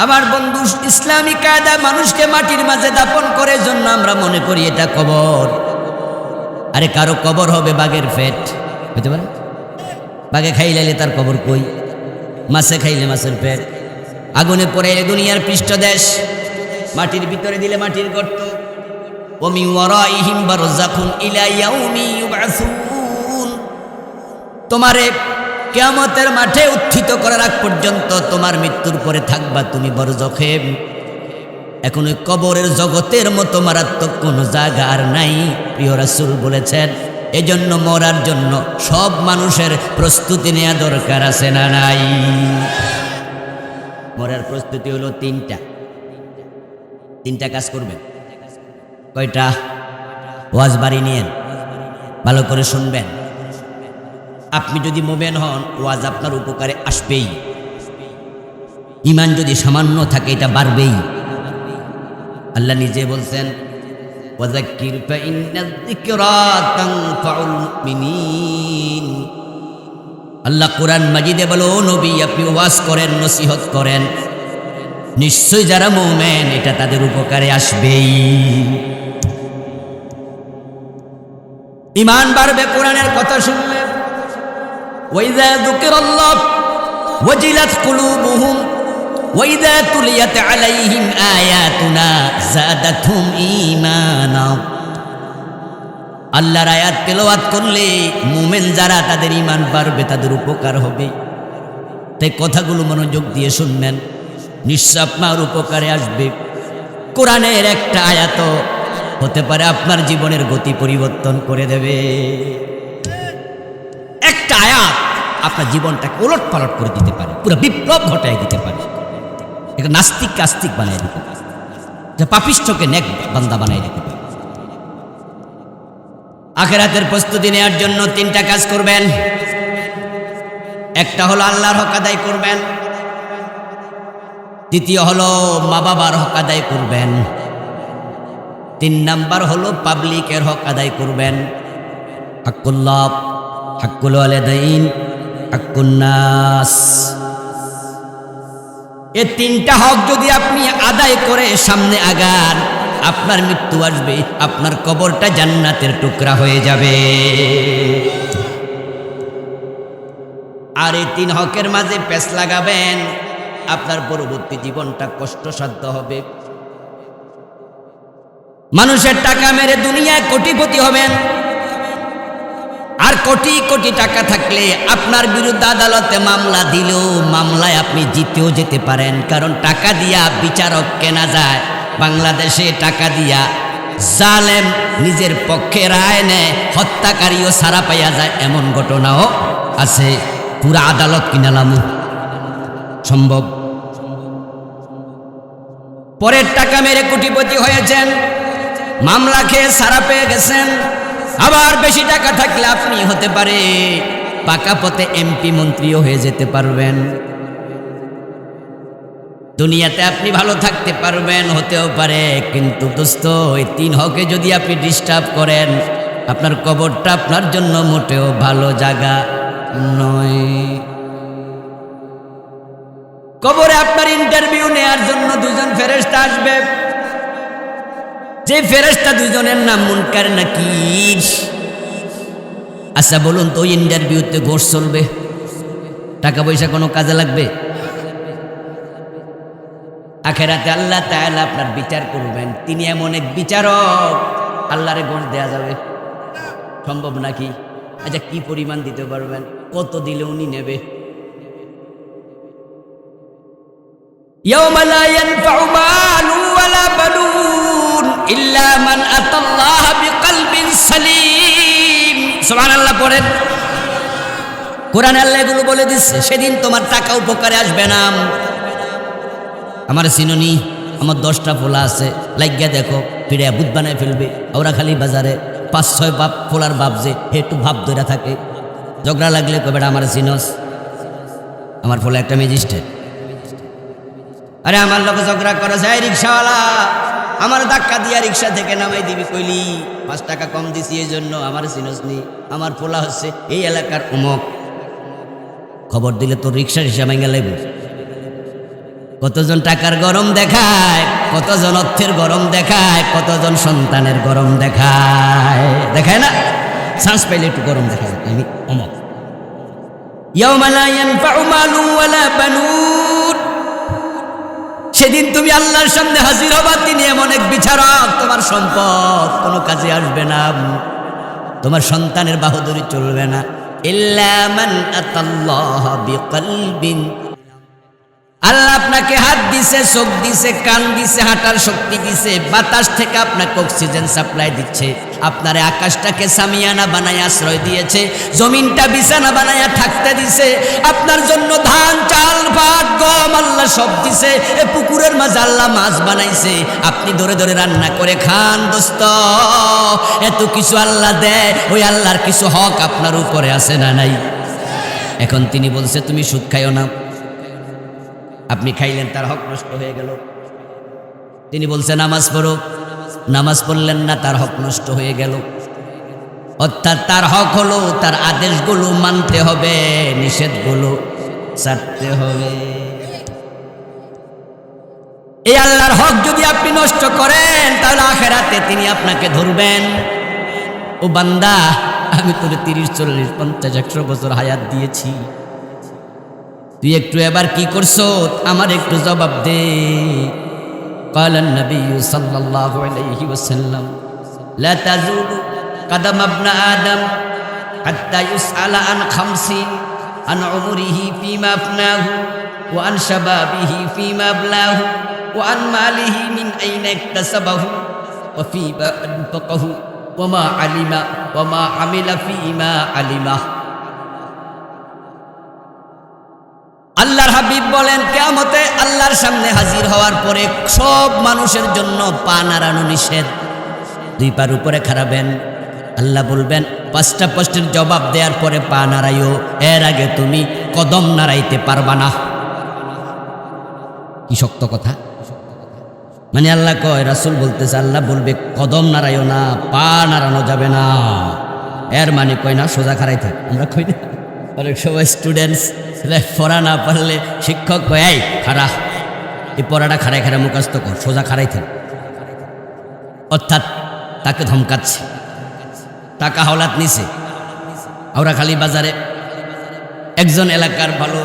আমার বন্ধু, ইসলামী কায়দা মানুষকে মাটির মাঝে দাফন করে জন্য আমরা মনে করি এটা কবর। আরে কারো কবর হবে বাঘের পেট, বুঝতে পারেন? বাঘে খাইলে তার কবর কই? মাছে খাইলে মাছের পেট। আগুনে পড়ে দুনিয়ার পৃষ্ঠদেশ, মাটির ভিতরে দিলে মাটির গর্ত। ওমি ওয়ারাইহিম বারযাখুন ইলা ইয়াউমি ইউবআসুন। তোমারে কিয়ামতের মাঠে উত্থিত করার আগ পর্যন্ত তোমার মৃত্যুর পরে থাকবা তুমি বরজখে। এখন ওই কবরের জগতের মতো মারাত্মক কোনো জায়গা আর নাই, প্রিয় রাসূল বলেছেন। এজন্য মরার জন্য সব মানুষের প্রস্তুতি নেওয়া দরকার আছে না নাই? মরার প্রস্তুতি হলো তিনটা কাজ করবেন। কয়টা? ওয়াজ বাড়ি নিয়েন, ভালো করে শুনবেন। আপনি যদি মুমিন হন ওয়াজ আপনার উপকারে আসবেই। ইমান যদি সামান্য থাকে এটা বাড়বেই। আল্লাহ নিজে বলছেন ওয়াযাক্কির ফাইন্নায যিকরা তানফাউল মুমিনিন। আল্লাহ কোরআন মাজিদে বলো, ও নবী আপনি ওয়াজ করেন, নসিহত করেন, নিশ্চয় যারা মুমিন এটা তাদের উপকারে আসবেই। ইমান বাড়বে কোরআনের কথা শুনলে। ওয়াইযা যুকিরাল্লাহ ওয়াজিলাত কুলুবুহুম ওয়াইযা তুলিয়াত আলাইহিম আয়াতুনা যাদাতহুম ঈমানা। আল্লাহর আয়াত তেলাওয়াত করলে মুমিন যারা তাদের ঈমান বাড়বে, তাদের উপকার হবে। তাই কথাগুলো মনোযোগ দিয়ে শুনবেন, নিশ্চয় আপনার উপকারে আসবে। কোরআনের একটা আয়াত হতে পারে আপনার জীবনের গতি পরিবর্তন করে দেবে। একটা আয়াত আপনার জীবনটাকে ওলট পালট করে দিতে পারে, পুরো বিপ্লব ঘটায় দিতে পারে। একটা নাস্তিককে আস্তিক বানায় দিতে পারে, পাপিষ্ঠকে নেক বান্দা বানায় দিতে পারে। আখিরাতের প্রস্তুতি নেওয়ার জন্য 3টা কাজ করবেন। একটা হলো আল্লাহর হক আদায় করবেন, দ্বিতীয় হলো মা বাবার হক আদায় করবেন, 3 নাম্বার হলো পাবলিকের হক আদায় করবেন। হাক্কুল্লাহ, হাক্কুল ওয়ালিদাইন, হাক্কুন নাস। এই 3টা হক যদি আপনি আদায় করে সামনে আগান, আপনার মৃত্যু আসবে, আপনার কবরটা জান্নাতের টুকরা হয়ে যাবে। আর এই 3 হকের মাঝে পেঁচ লাগাবেন, আপনার পরবর্তী জীবনটা কষ্টসাধ্য হবে। মানুষের টাকা মেরে দুনিয়ায় কোটিপতি হবেন, আর কোটি কোটি টাকা থাকলে আপনার বিরুদ্ধে আদালতে মামলা দিলেও মামলায় আপনি জিতেও যেতে পারেন, কারণ টাকা দিয়া বিচারক কেনা যায়। বাংলাদেশে টাকা দিয়া জালেম নিজের পক্ষে রায় নেয়, হত্যাকারীও ছাড়া পাইয়া যায়, এমন ঘটনাও আছে। পুরা আদালত কিনালাম সম্ভব। পরের টাকা মেরে কোটিপতি হয়েছেন, মামলা খেয়ে ছাড়া পেয়ে গেছেন। আবার বেশি টাকা থাকলে আপনি হতে পারে পাকা পথে এমপি মন্ত্রীও হয়ে যেতে পারবেন। দুনিয়াতে আপনি ভালো থাকতে পারবেন, হতেও পারে, কিন্তু দোস্ত এই 3 হকে যদি আপনি ডিস্টার্ব করেন, আপনার কবরটা আপনার জন্য মোটেও ভালো জায়গা নয়। কবরে আপনার ইন্টারভিউ নেওয়ার জন্য 2জন ফেরেশতা আসবে। যে ফেরেশতা 2জনের নাম মুনকার নাকির। আচ্ছা বলুন তো, ইন্টারভিউতে ঘোষ চলবে? টাকা পয়সা কোনো কাজে লাগবে? আখিরাতে আল্লাহ তাআলা আপনার বিচার করবেন, তিনি এমন এক বিচারক, আল্লাহরে ঘোষ দেয়া যাবে সম্ভব নাকি? আচ্ছা কি পরিমাণ দিতে পারবেন? কত দিলে উনি নেবে? ইয়াউমা লা ইয়ানফাউ মালুন ওয়ালা বানুন ইল্লা মান আতাল্লাহা বিকলবিন সালিম। সুবহানাল্লাহ পড়েন। কোরআনে আল্লাহ এগুলো বলে দিচ্ছে। সেদিন তোমার টাকা উপকারে আসবে না। আমার চিনুনি, আমার 10টা পোলা আছে, লাগিয়া দেখো, ফিরে বুধ বানায় ফেলবে। ওরা খালি বাজারে 5-6 বাপ পোলার বাপ যে একটু ভাব ধরে থাকে, ঝগড়া লাগলে কবে আমার চিনস, আমার পোলা একটা ম্যাজিস্ট্রেট। আরে আমার লোক ঝগড়া করেছে, এই রিক্সাওয়ালা আমার ধাক্কা দিয়া রিক্সা থেকে নামাই দিবি, কইলি 5 টাকা কম দিছি, এই জন্য আমার চিনস নি। আমার পোলা হচ্ছে এই এলাকার অমুক, খবর দিলে তোর রিক্সার হিসাব ভেঙে লাগবে। কতজন টাকার গরম দেখায়, কতজন অর্থের গরম দেখায়, কতজন সন্তানের গরম দেখায়, দেখায় না? চান্স পাইলে একটু গরম দেখায়, আমি অমক। ইয়াউমা লা ইয়ানফাউ মালুন ওয়ালা বানুন। সেদিন তুমি আল্লাহর সামনে হাজির হবা, তিনি এমন এক বিচারক, তোমার সম্পদ কোনো কাজে আসবে না, তোমার সন্তানের বাহাদুরি চলবে না। ইল্লা মান আতাল্লাহা বিকলবিন। আল্লাহ আপনাকে হাত দিছে, চোখ দিছে, কান দিছে, হাঁটার শক্তি দিছে, বাতাস থেকে আপনাকে অক্সিজেন সাপ্লাই দিচ্ছে, আপনার আকাশটাকে সামিয়ানা বানায় আশ্রয় দিয়েছে, জমিনটা বিছানা বানায়া থাকতে দিছে, আপনার জন্য ধান চাল ভাত গম আল্লাহ সব দিছে। এ পুকুরের মাঝে আল্লাহ মাছ বানাইছে, আপনি ধরে ধরে রান্না করে খান। দোস্ত এত কিছু আল্লাহ দেয়, ওই আল্লাহর কিছু হক আপনার উপরে আছে না নাই? এখন তিনি বলছে তুমি সুদ খাইও না, আপনি খাইলেন, তার হক নষ্ট হয়ে গেল। তিনি বলছে নামাজ পড়ো, নামাজ পড়লেন না, তার হক নষ্ট হয়ে গেল। অর্থাৎ তার হক হলো তার আদেশগুলো মানতে হবে, নিষেধগুলো ছাড়তে হবে। এই আল্লাহর হক যদি আপনি নষ্ট করেন তাহলে আখিরাতে তিনি আপনাকে ধরবেন। ও বান্দা, আমি তোরে 30, 40, 50, 100 বছর হায়াত দিয়েছি, তুই একটু এবার কি করছো আমার একটু জবাব দে। قال النبي صلى الله عليه وسلم لا تزول قدم ابن آدم حتى يسأل عن 50 عن عمره فيما أفناه وعن شبابه فيما أبلاه وعن ماله من أين اكتسبه وفيما أنفقه وما علم وما عمل فيما علمه। আল্লাহর হাবিব বলেন, কিয়ামতে আল্লাহর সামনে হাজির হওয়ার পরে সব মানুষের জন্য পা নাড়ানো নিষেধ। 2 পার উপরে খাড়াবেন, আল্লাহ বলবেন 5টা প্রশ্নের জবাব দেওয়ার পরে পা নাড়াইও, এর আগে তুমি কদম নাড়াইতে পারবা না। কি শক্ত কথা! মানে আল্লাহ কয়, রাসূল বলতেছে, আল্লাহ বলবে কদম নাড়াইও না, পা নাড়ানো যাবে না। এর মানে কয় না সোজা খাড়াই থাক। আমরা কই না অনেক সময় স্টুডেন্টস পড়া না পারলে শিক্ষক কয়, এই খাড়া, এই পড়াটা খাড়াই খাড়া মুখস্থ কর, সোজা খাড়াই থাক। অর্থাৎ তাকে ধমকাচ্ছে। টাকা হাওলাত নিছে। আওড়াখালী বাজারে একজন এলাকার ভালো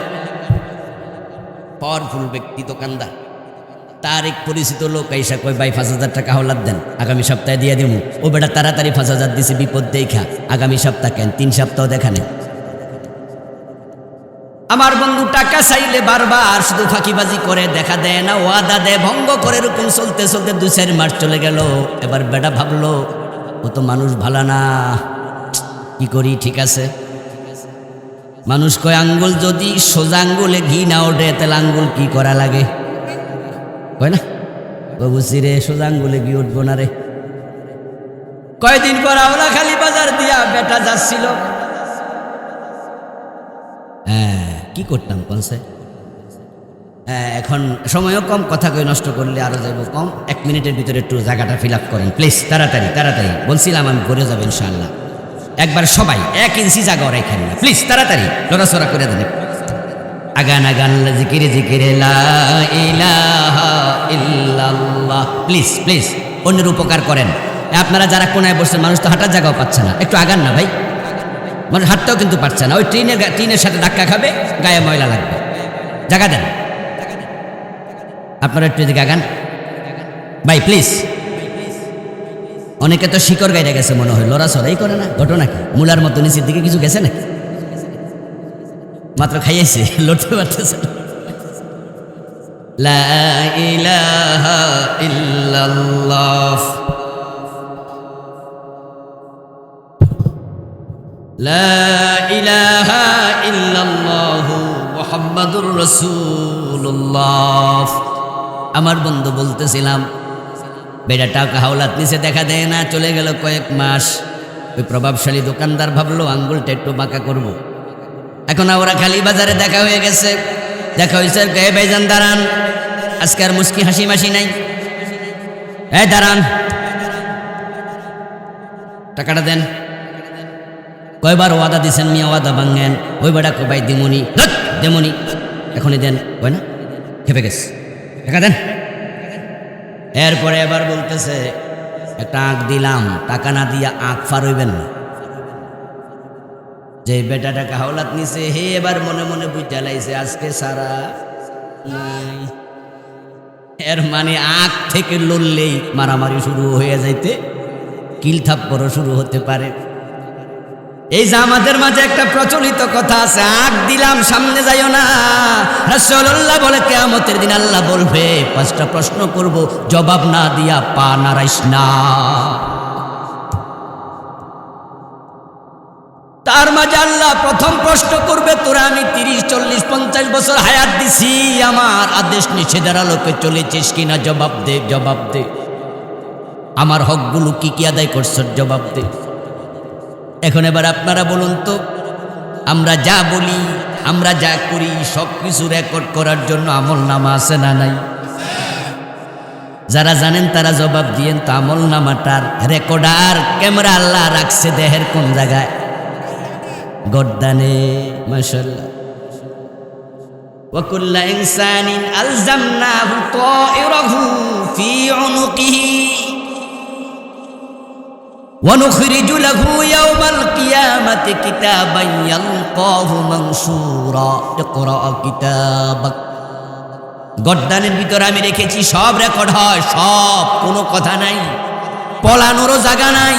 পাওয়ারফুল ব্যক্তি দোকানদার, তার এক পরিচিত লোক আইসা কয়, ভাই 5,000 টাকা হাওলাত দেন, আগামী সপ্তাহে দিয়ে দেবো। ও বেটা তাড়াতাড়ি 5,000 দিছে, বিপদ দেখা আগামী সপ্তাহ কেন, 3 সপ্তাহ দেখা নেই। আমার বন্ধু টাকা চাইলে বারবার শুধু ফাঁকিবাজি করে, দেখা দেয় না, ওয়াদা দেয়, ভঙ্গ করে, এরকম চলতে চলতে 2-4 মাস চলে গেল। এবার বেটা ভাবলো ও তো মানুষ ভালো না, কি করি? ঠিক আছে, মানুষ কয় আঙ্গুল যদি সোজা আঙ্গুলে ঘি না ওঠে তাহলে আঙ্গুল কি করা লাগে, কয় না? বুঝছি রে, সোজা আঙ্গুলে ঘি উঠবো না রে। কয়দিন পর আওড়াখালী বাজার দিয়া বেটা যাচ্ছিল। কি করতাম কনসে? এখন সময়ও কম, কথা কই নষ্ট করলে আরো যাবো কম। 1 মিনিটের ভিতরে একটু জায়গাটা ফিল আপ করেন প্লিজ, তাড়াতাড়ি তাড়াতাড়ি। বলছিলাম আমি ভরে যাবো ইনশাআল্লাহ। একবার সবাই 1 ইঞ্চি জায়গা এখানে প্লিজ, তাড়াতাড়ি লড়াচড়া করে দেন। আগান আগান জিকিরে জিকিরে লা ইলাহা ইল্লাল্লাহ। প্লিজ প্লিজ অন্যের উপকার করেন। আপনারা যারা কোনায় বসছেন, মানুষ তো হাঁটার জায়গাও পাচ্ছে না, একটু আগান না ভাই। মানুষ হাঁটতেও কিন্তু পারছে না, ওই ট্রেনের সাথে ধাক্কা খাবে, গায়ে ময়লা লাগবে। জায়গা দেন, আপনারা একটু এদিকে আগান ভাই প্লিজ। অনেকে তো শিকড় গাইতে গেছে মনে হয়, লড়াচড়াই করে না। ঘটনা কি? মূলার মতো নিচের দিকে কিছু গেছে নাকি? মাত্র খাইয়েছে, লড়তে পারতেছে না। লা ইলাহা ইল্লাল্লাহ, লা ইলাহা ইল্লাল্লাহ মুহাম্মাদুর রাসূলুল্লাহ। আমার বন্ধু বলতেছিলাম, বেটা টাকা হাওলাত নিচে, দেখা দেয় না, চলে গেল কয়েক মাস। ওই প্রভাবশালী দোকানদার ভাবলো আঙ্গুলটা একটু বাঁকা করব। এখন আওড়াখালী বাজারে দেখা হয়ে গেছে। দেখা হয়েছে, কে ভাইজান দাঁড়ান, আজকে আর মুস্কি হাসি মাসি নাই, এই দাঁড়ান, টাকাটা দেন। কয়বার ওয়াদা দিছেন মিয়া, ওয়াদা ভাঙেন। ওই বেটা কয়, ভাই দিমুনি, দেমুনি, এখনই দেন। কয় না, খেপে গেছে, টাকা দেন। এরপরে এবার বলতেছে, একটা আঁক দিলাম, টাকা না দিয়া আঁক ফার হইবেন না। যে বেটা টাকা হাওলাত নিছে, হে এবার মনে মনে বুঝা লাইছে আজকে সারা নাই। এর মানে আঁক থেকে লড়লেই মারামারি শুরু হয়ে যাইতে, কিল থাপ্পড়ও শুরু হতে পারে। এই যে আমাদের মাঝে একটা প্রচলিত কথা আছে, আঁক দিলাম সামনে যাইও না। রাসূলুল্লাহ বলে, কিয়ামতের দিন আল্লাহ বলবে 5টা প্রশ্ন করব, জবাব না দিয়া পা নাড়াইস না। তার মাঝে আল্লাহ প্রথম প্রশ্ন করবে, তোরা আমি 30, 40, 50 বছর হায়াত দিছি, আমার আদেশ নিষেধের আলোকে চলেছিস কিনা জবাব দে, জবাব দে। আমার হকগুলো কি কি আদায় করছ, জবাব দে। এখন এবার আপনারা বলুন তো, আমরা যা বলি আমরা যা করি সব কিছু রেকর্ড করার জন্য আমলনামা আছে না নাই? যারা জানেন তারা জবাব দিয়েন তো। আমলনামাটার রেকর্ডার ক্যামেরা আল্লাহ রাখছে দেহের কোন জায়গায়? গর্দানে। মাশাআল্লাহ। وكل إنسان ألزمناه طائره في عنقه ونخرج له يوم القيامة كتابا يلقاه منشورا اقرأ كتابك। গর্দানের ভিতরে আমি রেখেছি, সব রেকর্ড হয়, সব, কোনো কথা নাই, পলানোরও জায়গা নাই,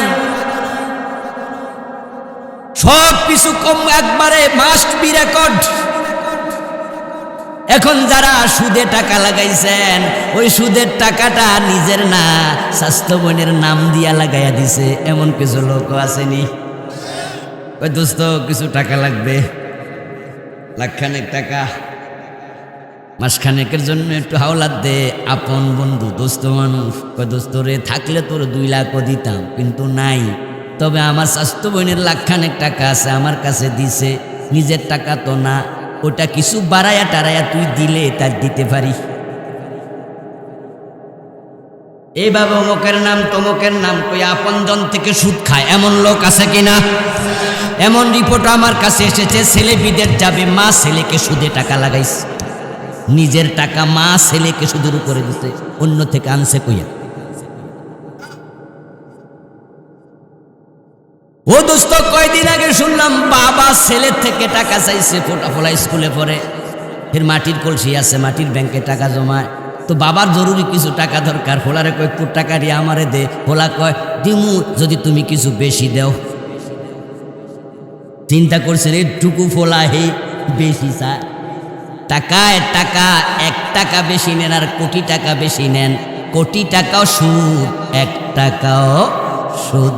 সব কিছু কম একবারে মাস্ট বি রেকর্ড। এখন যারা সুদে টাকা লাগাইছেন ওই সুদের টাকাটা নিজের না, স্বাস্থ্য বোনের নাম দিয়া লাগাইয়া দিছে, এমন কিছু লোক আসেনি? ওই দোস্ত কিছু টাকা লাগবে, লাখখানেক টাকা, মাসখানেকের জন্য একটু হাওলাত দে। আপন বন্ধু, দোস্ত মানুষ, ওই দোস্ত রে থাকলে তোর 2 লাখও দিতাম, কিন্তু নাই। তবে আমার স্বাস্থ্য বোনের লাখখানেক টাকা আছে, আমার কাছে দিছে, নিজের টাকা তো না, ওটা কিছু বাড়াইয়া টারাইয়া তুই দিলে তার দিতে পারি। এইভাবে অমুকের নাম তমুকের নাম কই আপনজন থেকে সুদ খায়, এমন লোক আছে কিনা? এমন রিপোর্ট আমার কাছে এসেছে, ছেলে বিদেশ যাবে, মা ছেলেকে সুদে টাকা লাগাইছে, নিজের টাকা মা ছেলেকে সুদের উপরে দিতে, অন্য থেকে আনছে কইয়া। ও দোস্ত, কয়দিন আগে শুনলাম বাবা ছেলের থেকে টাকা চাইছে, ফোলা স্কুলে পড়ে, ফের মাটির কলসি আছে, মাটির ব্যাংকে টাকা জমায়, তো বাবার জরুরি কিছু টাকা দরকার, ফোলারে কয় তোর টাকা দিয়ে আমারে দে, ফোলা কয় দিমু যদি তুমি কিছু বেশি দেও। চিন্তা করছেন এইটুকু ফোলা হে বেশি চায়, টাকায় টাকা, 1 টাকা বেশি নেন আর কোটি টাকা বেশি নেন, কোটি টাকাও সুদ, 1 টাকাও সুদ।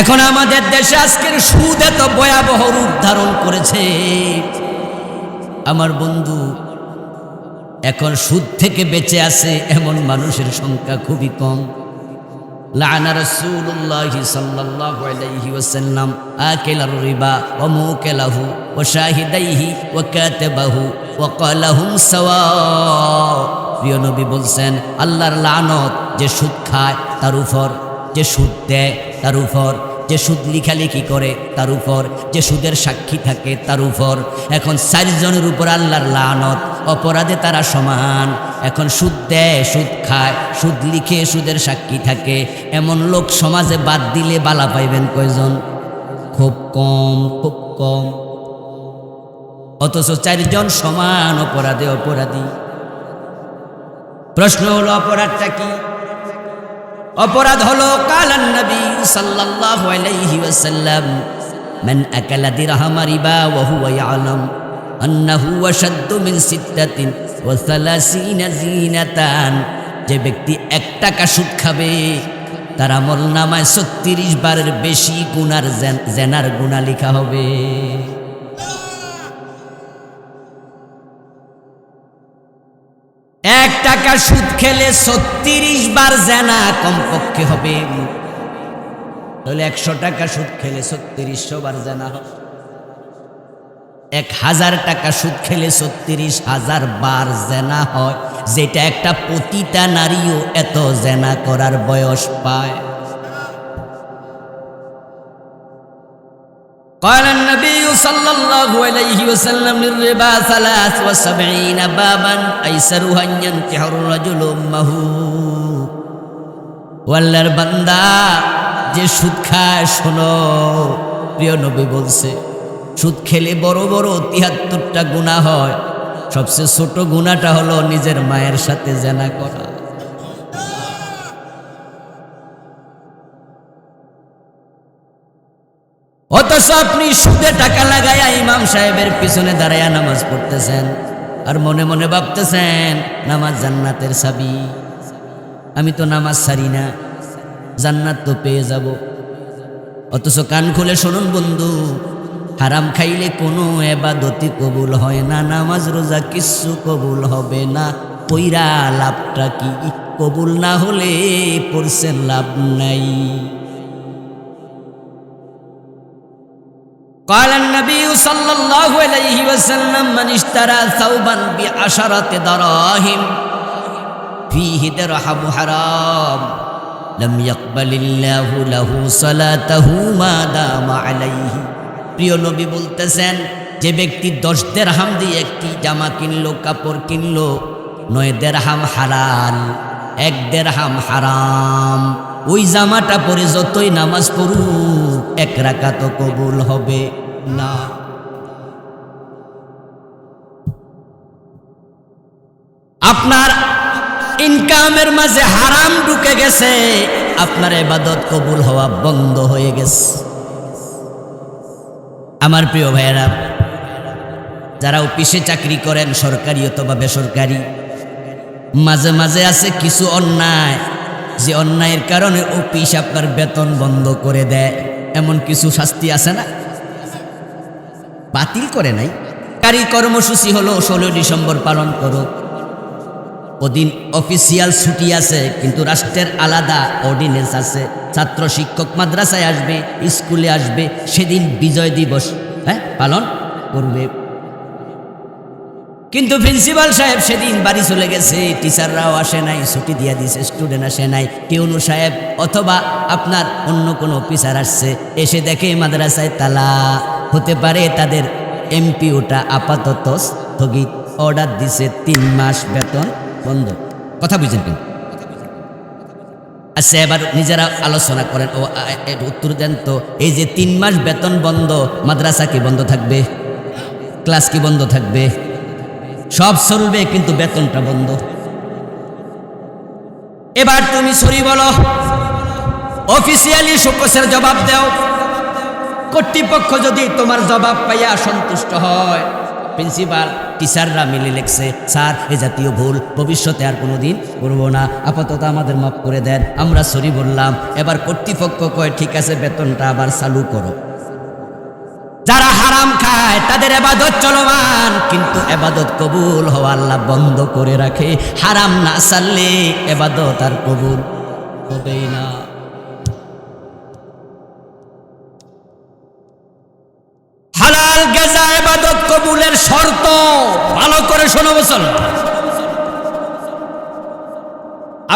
এখন আমাদের দেশে আজকের সুদ এত ভয়াবহ রূপ ধারণ করেছে আমার বন্ধু, এখন সুদ থেকে বেঁচে আছে এমন মানুষের সংখ্যা খুবই কম। লাআনা রাসূলুল্লাহ সাল্লাল্লাহু আলাইহি ওয়াসাল্লাম আকিলার রিবা ওয়া মুকিলাহু ওয়া শাহিদাইহি ওয়া কাতাবাহু ওয়া ক্বালাহুম সাওয়া। প্রিয় নবী বলছেন আল্লাহর লানত যে সুদ খায় তার উপর, যে সুদ দেয় তার উপর, যে সুদ লিখালিখি করে তার উপর, যে সুদের সাক্ষী থাকে তার উপর। এখন 4 জনের উপর আল্লাহর লানত, অপরাধে তারা সমান। এখন সুদ দেয়, সুদ খায়, সুদ লিখে সুদের সাক্ষী থাকে, এমন লোক সমাজে বাদ দিলে বালা পাইবেন কয়জন? খুব কম, খুব কম। অথচ 4 জন সমান অপরাধে অপরাধী। প্রশ্ন হলো অপরাধটা কি? অপরাধ হলো কালান নবী সাল্লাল্লাহু আলাইহি ওয়াসাল্লাম মান আকালা দিরহাম রিবা ওয়া হুয়া ইয়ালাম আন্নাহু আশাদ্দু মিন 36 জিনাতান। যে ব্যক্তি 1 টাকা সুদ খাবে তার আমলনামায় 36 বারের বেশি গুনার জেনার গুনাহ লেখা হবে। এক টাকা সুদ খেলে 36 বার জেনা কমপক্ষে হবে। তাহলে 100 টাকা সুদ খেলে 3600 বার জেনা হবে। 1000 টাকা সুদ খেলে 36,000 বার জেনা হয়, যেটা একটা পতিতা নারীও এত জেনা করার বয়স পায়। قال النبي صلى الله عليه وسلم للربا 73 بابا أيسرها أن ينكح الرجل أمه। ওয়াল্লাহর বান্দা যে সুদ খায়, শোনো, প্রিয় নবী বলছে সুদ খেলে বড় বড় 73টা গুনাহ হয়, সবচেয়ে ছোট গুনাহটা হলো নিজের মায়ের সাথে জিনা করা। অথচ আপনি সুদে টাকা লাগাইয়া ইমাম সাহেবের পিছনে দাঁড়াইয়া নামাজ পড়তেছেন আর মনে মনে ভাবতেছেন নামাজ জান্নাতের চাবি, আমি তো নামাজ ছাড়ি না, জান্নাত তো পেয়ে যাব। অথচ কান খুলে শুনুন বন্ধু, হারাম খাইলে কোনো ইবাদতই কবুল হয় না, নামাজ রোজা কিচ্ছু কবুল হবে না। কইরা লাভটা কি? কবুল না হলে পড়ছেন লাভ নাই। قال النبي صلى الله عليه وسلم من اشترى ثوبا بعشرة دراهم فيه درهم حرام لم يقبل الله له صلاته ما دام عليه। প্রিয় নবী বলতেছেন, যে ব্যক্তি 10 দিরহাম দিয়ে একটি জামা কিনলো, কাপড় কিনলো, 9 দিরহাম হালাল, 1 দিরহাম হারাম, ওই জামাটা পরে যতই নামাজ পড়ুক 1 রাকাত কবুল হবে না। আপনার ইনকামের মাঝে হারাম ঢুকে গেছে, আপনার ইবাদত কবুল হওয়া বন্ধ হয়ে গেছে। আমার প্রিয় ভাইয়েরা, যারা অফিসে চাকরি করেন, সরকারি অথবা বেসরকারি, মাঝে মাঝে আছে কিছু অন্যায়, যে অন্যায়ের কারণে অফিস আপনার বেতন বন্ধ করে দেয়। এমন কিছু শাস্তি আছে না? বাতিল করে নাই, সরকারি কর্মসূচি হলো 16 ডিসেম্বর পালন করো, ওদিন অফিসিয়াল ছুটি আছে, কিন্তু রাষ্ট্রের আলাদা অর্ডিন্যান্স আছে। ছাত্র শিক্ষক মাদ্রাসায় আসবে, স্কুলে আসবে, সেদিন বিজয় দিবস পালন করবে। কিন্তু প্রিন্সিপাল সাহেব সেদিন বাড়ি চলে গেছে, টিচাররাও আসে নাই, ছুটি দিয়ে দিয়েছে, স্টুডেন্ট আসে নাই, টিউনু সাহেব অথবা আপনার অন্য কোনো অফিসার আসছে, এসে দেখে মাদ্রাসায় তালা। হতে পারে তাদের এমপিওটা আপাতত স্থগিত, অর্ডার দিছে 3 মাস বেতন বন্ধ। কথা বুঝছেন কেন? আচ্ছা, এবার নিজেরা আলোচনা করেন, ও উত্তর দেন তো। এই যে 3 মাস বেতন বন্ধ, মাদ্রাসা কি বন্ধ থাকবে? ক্লাস কি বন্ধ থাকবে? সব চলবে, কিন্তু বেতনটা বন্ধ। এবার তুমি সরি বলো, অফিসিয়ালি শোকসের জবাব দাও। কর্তৃপক্ষ যদি তোমার জবাব পাইয়া সন্তুষ্ট হয়, প্রিন্সিপাল টিচাররা মিলে লেখছে, স্যার এ জাতীয় ভুল ভবিষ্যতে আর কোনোদিন করবো না, আপাতত আমাদের মাফ করে দেন, আমরা সরি বললাম। এবার কর্তৃপক্ষ কয় ঠিক আছে, বেতনটা আবার চালু করো। যারা হারাম খায় তাদের ইবাদত চলমান, কিন্তু ইবাদত কবুল হওয়া আল্লাহ বন্ধ করে রাখে। হারাম না ছাড়লে ইবাদত আর কবুল হবেই না। হালাল গেজা ইবাদত কবুলের শর্ত, ভালো করে শোনো মুসলমান।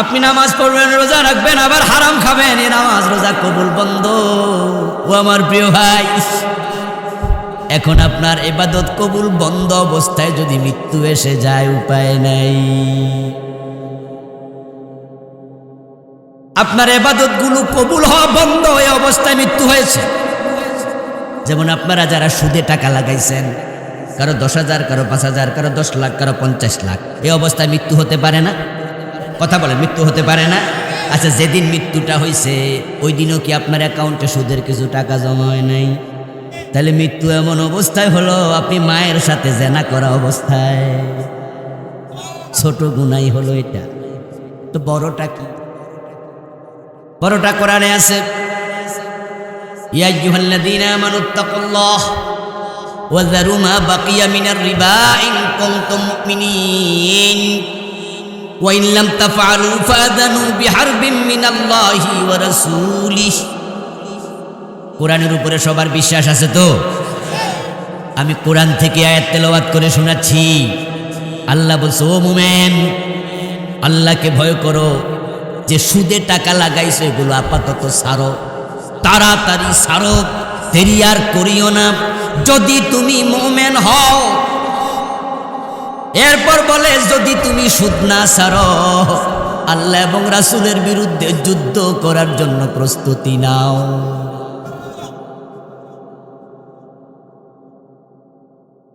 আপনি নামাজ পড়বেন, রোজা রাখবেন, আবার হারাম খাবেন, এই নামাজ রোজা কবুল বন্ধ। ও আমার প্রিয় ভাই, এখন আপনার ইবাদত কবুল বন্ধ অবস্থায় যদি মৃত্যু এসে যায়, উপায় নাই। আপনার ইবাদত গুলো কবুল হওয়া বন্ধ, এই অবস্থায় মৃত্যু হয়েছে। যেমন আপনারা যারা সুদে টাকা লাগাইছেন, কারো 10,000, কারো 5,000, কারো 10 লাখ, কারো 50 লাখ, এই অবস্থায় মৃত্যু হতে পারে না? কথা বলে, মৃত্যু হতে পারে না? আচ্ছা, যেদিন মৃত্যুটা হয়েছে ওই দিনও কি আপনার অ্যাকাউন্টে সুদের কিছু টাকা জমা হয় নাই? তাহলে মৃত্যু এমন অবস্থায় হলো আপনি মায়ের সাথে জেনা করা অবস্থায়। ছোট গুনাই হলো এটা, তো বড়টা কি? বড়টা কোরআনে আছে, ইয়া আইয়ুহাল্লাযীনা আমানুত্তাকুল্লাহ ওয়া যারু মা বাকিয়া মিনার রিবা ইন কুনতুম মুমিনিন ওয়া ইন লাম তাফআলু ফাযানু বিহারবিন মিনাল্লাহি ওয়া রাসূলিহি। কোরআনের উপরে সবার বিশ্বাস আছে তো? আমি কোরআন থেকে আয়াত তেলাওয়াত করে শোনাচ্ছি। আল্লাহ বলছে, ও মুমিন, আল্লাহকে ভয় করো, যে সুদে টাকা লাগাইছো এগুলো আপাতত ছাড়ো, তাড়াতাড়ি ছাড়ো, দেরি আর করিও না, যদি তুমি মুমিন হও। এরপর বলে, যদি তুমি সুদ না ছাড়ো, আল্লাহ এবং রাসূলের বিরুদ্ধে যুদ্ধ করার জন্য প্রস্তুতি নাও।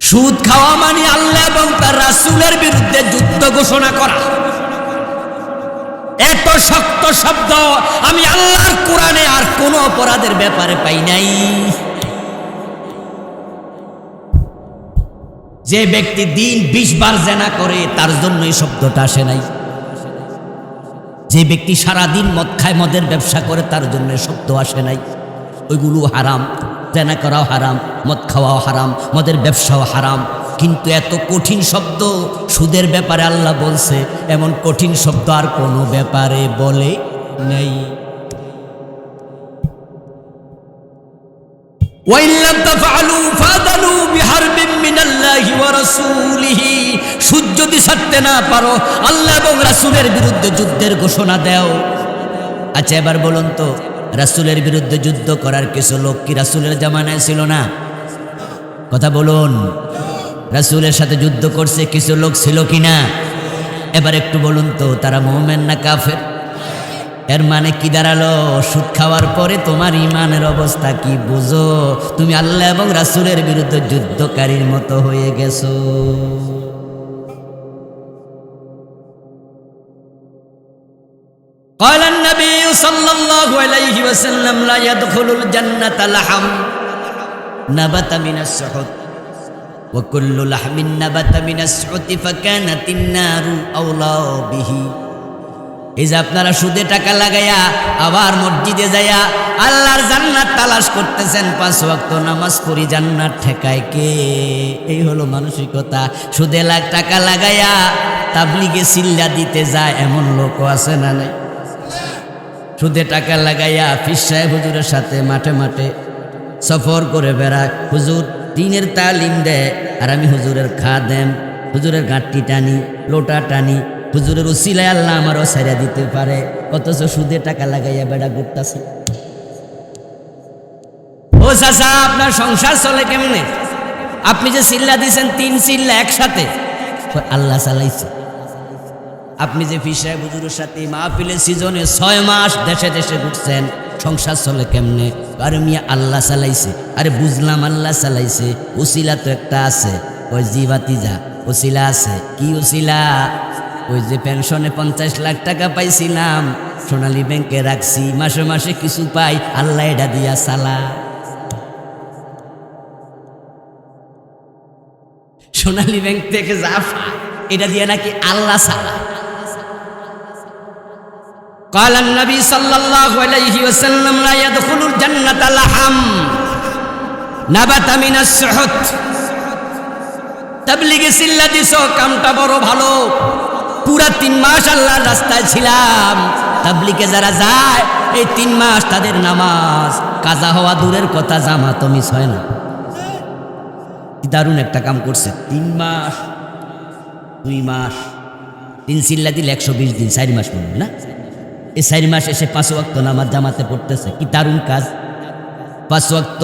সুদ খাওয়া মানে আল্লাহ এবং তার রাসূলের বিরুদ্ধে যুদ্ধ ঘোষণা করা। এত শক্ত শব্দ আমি আল্লাহর কোরআনে আর কোন অপরাধের ব্যাপারে পাই নাই। যে ব্যক্তি দিন 20 বার জেনা করে তার জন্য এই শব্দটা আসে নাই। যে ব্যক্তি সারাদিন মদ খায়, মদের ব্যবসা করে, তার জন্য শব্দ আসে নাই। ওইগুলো হারাম, জেনা করাও হারাম, মদ খাওয়াও হারাম, মদের ব্যবসাও হারাম। কিন্তু এত কঠিন শব্দ সুদের ব্যাপারে আল্লাহ বলছে, এমন কঠিন শব্দ আর কোনো ব্যাপারে বলে নেই। ওয়াইন লাম তাফআলু ফাদানু বিহারবিন মিনাল্লাহি ওয়া রাসূলিহি, সূর্য যদি ছাড়তে না পারো আল্লাহ এবং রাসূলের বিরুদ্ধে যুদ্ধের ঘোষণা দাও। আচ্ছা এবার বলুন তো, রাসূলের বিরুদ্ধে যুদ্ধ করার কিছু লোক কি রাসূলের জামানায় ছিল না? কথা বলুন, রাসূলের সাথে যুদ্ধ করছে কিছু লোক ছিল কিনা? এবার একটু বলুন তো, তারা মুমিন না কাফের? এর মানে কি দাঁড়ালো? সুদ খাওয়ার পরে তোমার ইমানের অবস্থা কি বুঝো? তুমি আল্লাহ এবং রাসূলের বিরুদ্ধে যুদ্ধকারীর মতো হয়ে গেছো। قال النبي صلى الله عليه وسلم لا يدخل الجنة لحم نبت من السحت وكل لحم نبت من السحت فكانت النار أولى به। এই যে আপনারা সুদে টাকা লাগাইয়া আবার মসজিদে যাইয়া আল্লাহর জান্নাত তালাশ করতেছেন, 5 ওয়াক্ত নামাজ পড়ি, জান্নাত ঠেকায় কে? এই হলো মানসিকতা। সুদে টাকা লাগাইয়া তাবলিগে সিল্লা দিতে যায় এমন লোকও আছে না নাই? সুদে টাকা লাগাইয়া পীর সাহেব হুজুরের সাথে মাঠে মাঠে সফর করে বেড়ায়, হুজুর দিনের তালিম দেয় আর আমি হুজুরের খাদেম, হুজুরের গাঁটটি টানি, লোটা টানি, হুজুরের উসিলায় আল্লাহ আমারও ছেড়ে দিতে পারে, অথচ সুদে টাকা লাগাইয়া বেড়া ঘুরতাছে। ও চাচা, আপনার সংসার চলে কেমনে? আপনি যে চিল্লা দিয়েছেন 3 চিল্লা একসাথে, আল্লাহ চালাইছে। আপনি যে পীর সাহেব হুজুরের সাথে মাহফিলের সিজনে 6 মাস দেশে দেশে ঘুরছেন, সংসার চলে কেমনে? আরে মিয়া আল্লাহ চালাইছে। আরে বুঝলাম আল্লাহ চালাইছে, উসিলা তো একটা আছে, ওই জিবাতিজা উসিলা আছে। কি উসিলা? ওই যে পেনশনে 50 লাখ টাকা পাইছিলাম, সোনালী ব্যাংকে রাখছি, মাসে মাসে কিছু পাই, আল্লাহ এটা দিয়া চালা। সোনালী ব্যাংক থেকে যা পায় এটা দিয়ে নাকি আল্লাহ চালা। قال النبي صلى الله عليه وسلم لا يدخل الجنة لحم نبت من السحت। তাবলীগে সিল্লা দিছো, কামটা বড় ভালো, পুরা 3 মাস আল্লাহর রাস্তায় ছিলাম। তাবলীগে যারা যায় এই 3 মাস তাদের নামাজ কাজা হওয়া দূরের কথা, জামাতও মিস হয় না। কি দারুণ একটা কাম করছে। 3 মাস 2 মাস 3 চিল্লা দিলে 120 দিন, 4 মাস মনে না? এই 4 মাস এসে 5 ওয়াক্ত নামাজ জামাতে পড়তেছে। কি দারুণ কাজ। 5 ওয়াক্ত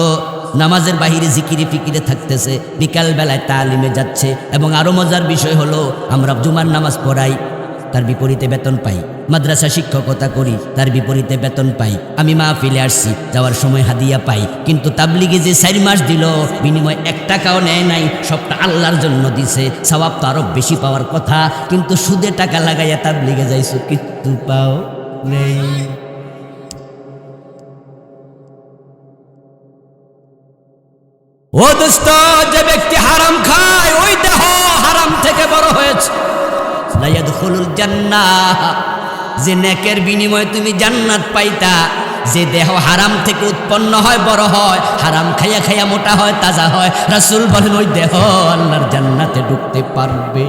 নামাজের বাহিরে জিকিরে ফিকিরে থাকতেছে, বিকাল বেলায় তালিমে যাচ্ছে। এবং আরো মজার বিষয় হলো, আমরা জুমার নামাজ পড়াই, তার বিপরীতে বেতন পাই। মাদ্রাসা শিক্ষকতা করি, তার বিপরীতে বেতন পাই। আমি মাহফিলে আসছি, যাওয়ার সময় হাদিয়া পাই। কিন্তু তাবলীগে যে 4 মাস দিল, বিনিময় 1 টাকাও নেয় নাই, সবটা আল্লাহর জন্য দিছে। সওয়াব তো আরো বেশি পাওয়ার কথা, কিন্তু সুদে টাকা লাগাইয়া তাবলীগে যাইছো, কিন্তু পাও নেই। ও দোস্ত, যে ব্যক্তি হারাম খায় ওই দেহ হারাম থেকে বড় হয়েছে। লা ইয়াদখুলুল জান্নাহ, যে নেকের বিনিময়ে তুমি জান্নাত পাইতা, যে দেহ হারাম থেকে উৎপন্ন হয়, বড় হয়, হারাম খাইয়া খাইয়া মোটা হয়, তাজা হয়, রাসূল বলেন ওই দেহ আল্লাহর জান্নাতে ঢুকতে পারবে।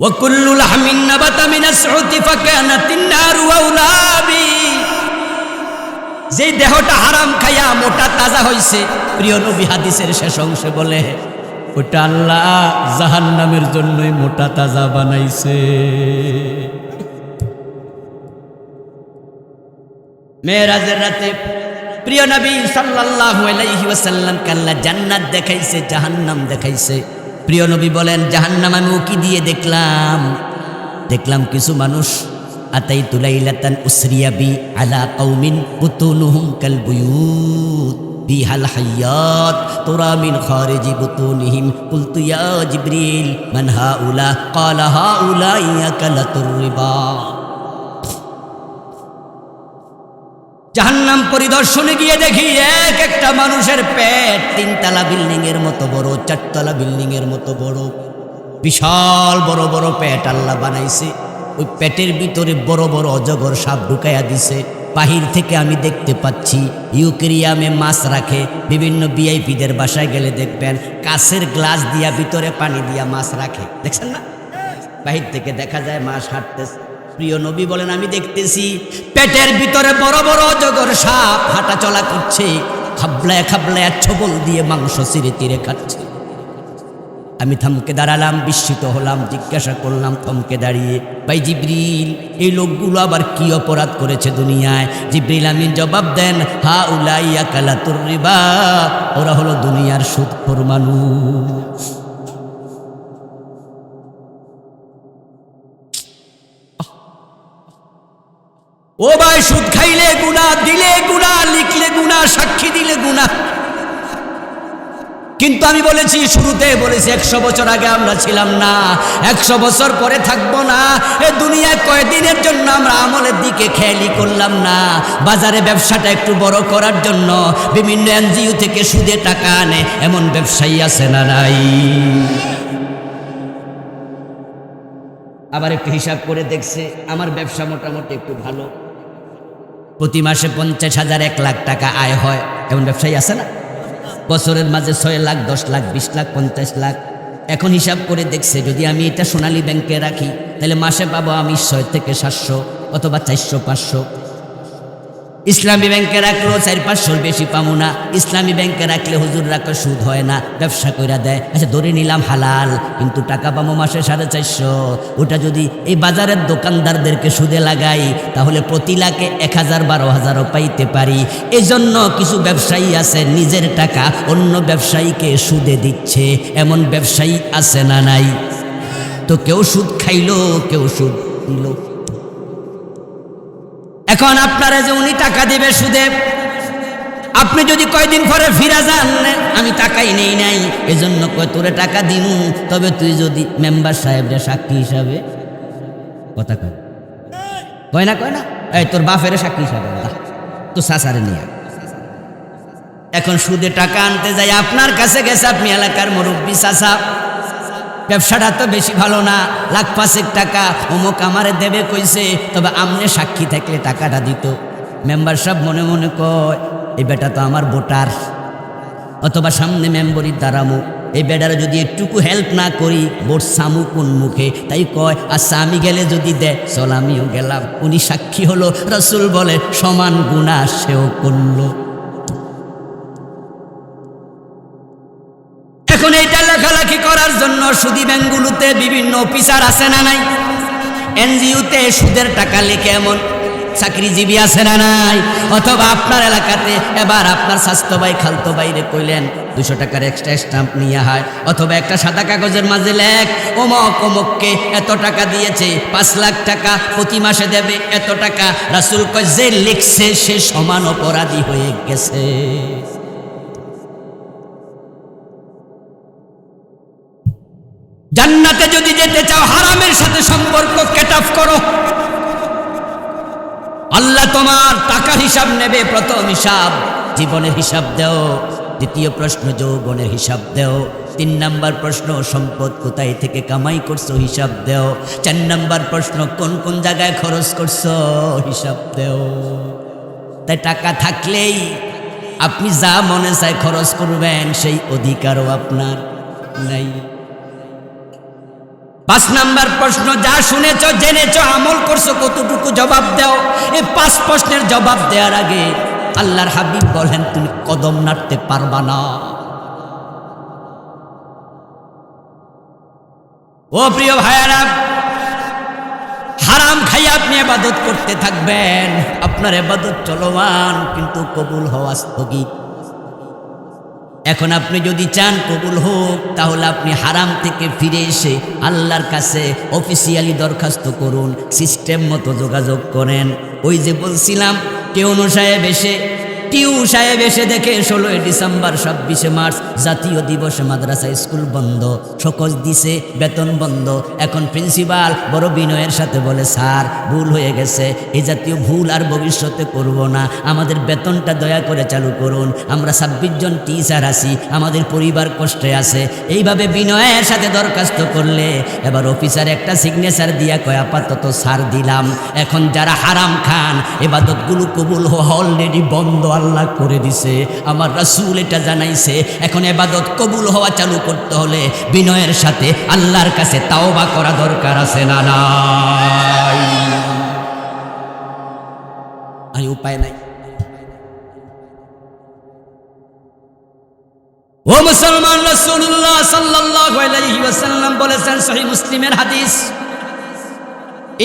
ওয়া কুল্লু লাহমিন নাবাতা মিনাস সুতি ফাকানাতিন নারু আওলা বি। যে দেহটা হারাম খাইয়া মোটা তাজা হইছে, প্রিয় নবী হাদিসের শেষ অংশে বলে ওটা আল্লাহ জাহান্নামের জন্যই মোটা তাজা বানাইছে। মেরাজের রাতে প্রিয় নবী সাল্লাল্লাহু আলাইহি ওয়াসাল্লামকে আল্লাহ জান্নাত দেখাইছে, জাহান্নাম দেখাইছে। প্রিয় নবী বলেন, জাহান্নাম আমি উকি দিয়ে দেখলাম কিছু মানুষ, আতাইতু লাইলাতান উসরিয়া বি আলা কওমিন বুতুনুহুম কাল বুয়ুত বিহাল হায়াত তুরা মিন খারিজি বুতুনিহিম কুলতু ইয়া জিবরিল মান হাউলা ক্বালা হাউলা ইয়াকালাতুর রিবা। জাহান্নাম পরিদর্শনে গিয়ে দেখি একটা মানুষের পেট 3 তলা বিল্ডিং এর মতো বড়, 4 তলা বিল্ডিং এর মতো বড়, বিশাল বড় বড় পেট আল্লাহ বানাইছে। ওই পেটের ভিতরে বড় বড় অজগর সাপ ঢুকাইয়া দিছে। বাহির থেকে আমি দেখতে পাচ্ছি ইউকেরিয়ামে মাছ রাখে। বিভিন্ন ভিআইপিদের বাসায় গেলে দেখবেন কাঁচের গ্লাস দিয়া ভিতরে পানি দিয়া মাছ রাখে, দেখছেন না? বাহির থেকে দেখা যায় মাছ হাঁটতেছে। প্রিয় নবী বলেন, আমি দেখতেছি পেটের ভিতরে বড় বড় অজগর সাপ হাঁটা চলা করছে, খাবলায় খাবলায় ছবল দিয়ে মাংস ছিঁড়ে তীরে খাচ্ছে। আমি থমকে দাঁড়ালাম, বিস্মিত হলাম, জিজ্ঞাসা করলাম থমকে দাঁড়িয়ে, ভাই জিবরিল, এই লোকগুলো আবার কি অপরাধ করেছে দুনিয়ায়? জিবরিল আমিন জবাব দেন, হা উলাইয়া কালাতুর রিবা, ওরা হলো দুনিয়ার সুদখোর মানুষ। ও ভাই, সুদ খাইলে গুনাহ, দিলে গুনাহ, লিখলে গুনাহ, সাক্ষী দিলে গুনাহ। কিন্তু আমি বলেছি, শুরুতে বলেছি 100 বছর আগে আমরা ছিলাম না, 100 বছর পরে থাকবো না। এ দুনিয়ায় কয়েকদিনের জন্য আমরা আমলের দিকে খেয়ালই করলাম না। বাজারে ব্যবসাটা একটু বড় করার জন্য বিভিন্ন এনজিও থেকে সুদে টাকা আনে, এমন ব্যবসায়ী আছে না নাই? আবার একটু হিসাব করে দেখছে, আমার ব্যবসা মোটামুটি একটু ভালো, প্রতি মাসে 50,000 1 লাখ টাকা আয় হয়, এমন ব্যবসায়ী আছে না? বছরের মাঝে 6 লাখ, 10 লাখ, 20 লাখ, 50 লাখ। এখন হিসাব করে দেখছে, যদি আমি এটা সোনালী ব্যাংকে রাখি তাহলে মাসে পাবো আমি 600 থেকে 700 অথবা 400-500। ইসলামী ব্যাংকে রাখলেও 400-500 বেশি পাবো না। ইসলামী ব্যাংকে রাখলে হুজুর রাখা সুদ হয় না, ব্যবসা কইরা দেয়। আচ্ছা ধরে নিলাম হালাল, কিন্তু টাকা পাবো মাসে 450। ওটা যদি এই বাজারের দোকানদারদেরকে সুদে লাগাই তাহলে প্রতি লাখে 1000-12,000 পাইতে পারি। এই জন্য কিছু ব্যবসায়ী আছে নিজের টাকা অন্য ব্যবসায়ীকে সুদে দিচ্ছে, এমন ব্যবসায়ী আছে না নাই? তো কেউ সুদ খাইলো, কেউ সুদ দিল। এখন আপনারা যে উনি টাকা দিবে সুদে, আপনি যদি কয়দিন পরে ফিরা যান, আমি টাকাই নেই নাই, এজন্য কয় তোরে টাকা দিমু, তবে তুই যদি মেম্বার সাহেবরা সাক্ষী হিসাবে কথা কয় না, এই তোর বাপের সাক্ষী হিসাবে তো সাসারে নিয়ে। এখন সুদে টাকা আনতে যাই আপনার কাছে গেছে, আপনি এলাকার মুরব্বী চাচা, ব্যবসাটা তো বেশি ভালো না, 1,05,000 টাকা অমুক আমারে দেবে কইছে, তবে আমনে সাক্ষী থাকলে টাকাটা দিত। মেম্বার সাহেব মনে মনে কয়, এই বেটা তো আমার ভোটার, অথবা সামনে মেম্বরির দাঁড়ামো, এই বেটারে যদি একটুকু হেল্প না করি ভোট সামু কোন মুখে, তাই কয় আচ্ছা আমি গেলে যদি দে চল আমিও গেলাম। উনি সাক্ষী হলো, রাসূল বলে সমান গুনাহ সেও করলো। এখন এইটা লেখালেখি করার জন্য সুদী ব্যাংকগুলোতে বিভিন্ন অফিসার আছে না নাই? এনজিওতে সুদের টাকা লিখে এমন চাকরিজীবী আছে না নাই? অথবা আপনার এলাকাতে এবার আপনার স্বাস্থ্য ভাই খালতো বাইরে কইলেন 200 টাকার এক্সট্রা স্ট্যাম্প নিয়ে হয়, অথবা একটা সাদা কাগজের মাঝে লেখ অমক অমককে এত টাকা দিয়েছে, 5 লাখ টাকা প্রতি মাসে দেবে এত টাকা। রাসূল কয় যে লিখছে সে সমান অপরাধী হয়ে গেছে। জান্নাতে যদি যেতে চাও হারামের সাথে সম্পর্ক কাট অফ করো। আল্লাহ তোমার টাকার হিসাব নেবে। প্রথম হিসাব জীবনের হিসাব দেও, দ্বিতীয় প্রশ্ন যৌবনের হিসাব দেও, 3 নাম্বার প্রশ্ন সম্পদ কোথায় থেকে কামাই করছো হিসাব দেও, 4 নাম্বার প্রশ্ন কোন কোন জায়গায় খরচ করছো হিসাব দেও। তাই টাকা থাকলেই আপনি যা মনে চায় খরচ করবেন, সেই অধিকারও আপনার নাই। 5 নাম্বার প্রশ্ন, যা শুনেছ জেনেছ আমল করছো কতটুকু জবাব দাও। এই 5 প্রশ্নের জবাব দেওয়ার আগে আল্লাহর হাবিব বলেন তুমি কদম নাড়তে পারবা না। ও প্রিয় ভাইয়ারা, হারাম খাইয়া আপনি ইবাদত করতে থাকবেন, আপনার ইবাদত চলমান কিন্তু কবুল হওয়া স্থগিত। এখন আপনি যদি চান কবুল হোক, তাহলে আপনি হারাম থেকে ফিরে এসে আল্লাহর কাছে অফিসিয়ালি দরখাস্ত করুন, সিস্টেম মতো যোগাযোগ করেন। ওই যে বলছিলাম টিউ সাহেব এসে দেখে 16 ডিসেম্বর 26 মার্চ জাতীয় দিবসে মাদ্রাসা স্কুল বন্ধ, শোকজ দিছে, বেতন বন্ধ। এখন প্রিন্সিপাল বড় বিনয়ের সাথে বলে স্যার ভুল হয়ে গেছে, এই জাতীয় ভুল আর ভবিষ্যতে করব না, আমাদের বেতনটা দয়া করে চালু করুন, আমরা 26 জন টিচার আছি, আমাদের পরিবার কষ্টে আছে। এইভাবে বিনয়ের সাথে দরখাস্ত করলে এবার অফিসার একটা সিগনেচার দিয়া কয় আপাতত ছাড় দিলাম। এখন যারা হারাম খান ইবাদতগুলো কবুল হওয়া অলরেডি বন্ধ আল্লাহ করে দিছে, আমার রাসূল এটা জানাইছে। এখন ইবাদত কবুল হওয়া চালু করতে হলে বিনয়ের সাথে আল্লাহর কাছে তাওবা করা দরকার আছে না নাই? আর উপায় নাই। ও মুসলমান, রাসূলুল্লাহ সাল্লাল্লাহু আলাইহি ওয়াসাল্লাম বলেছেন, সহিহ মুসলিমের হাদিস,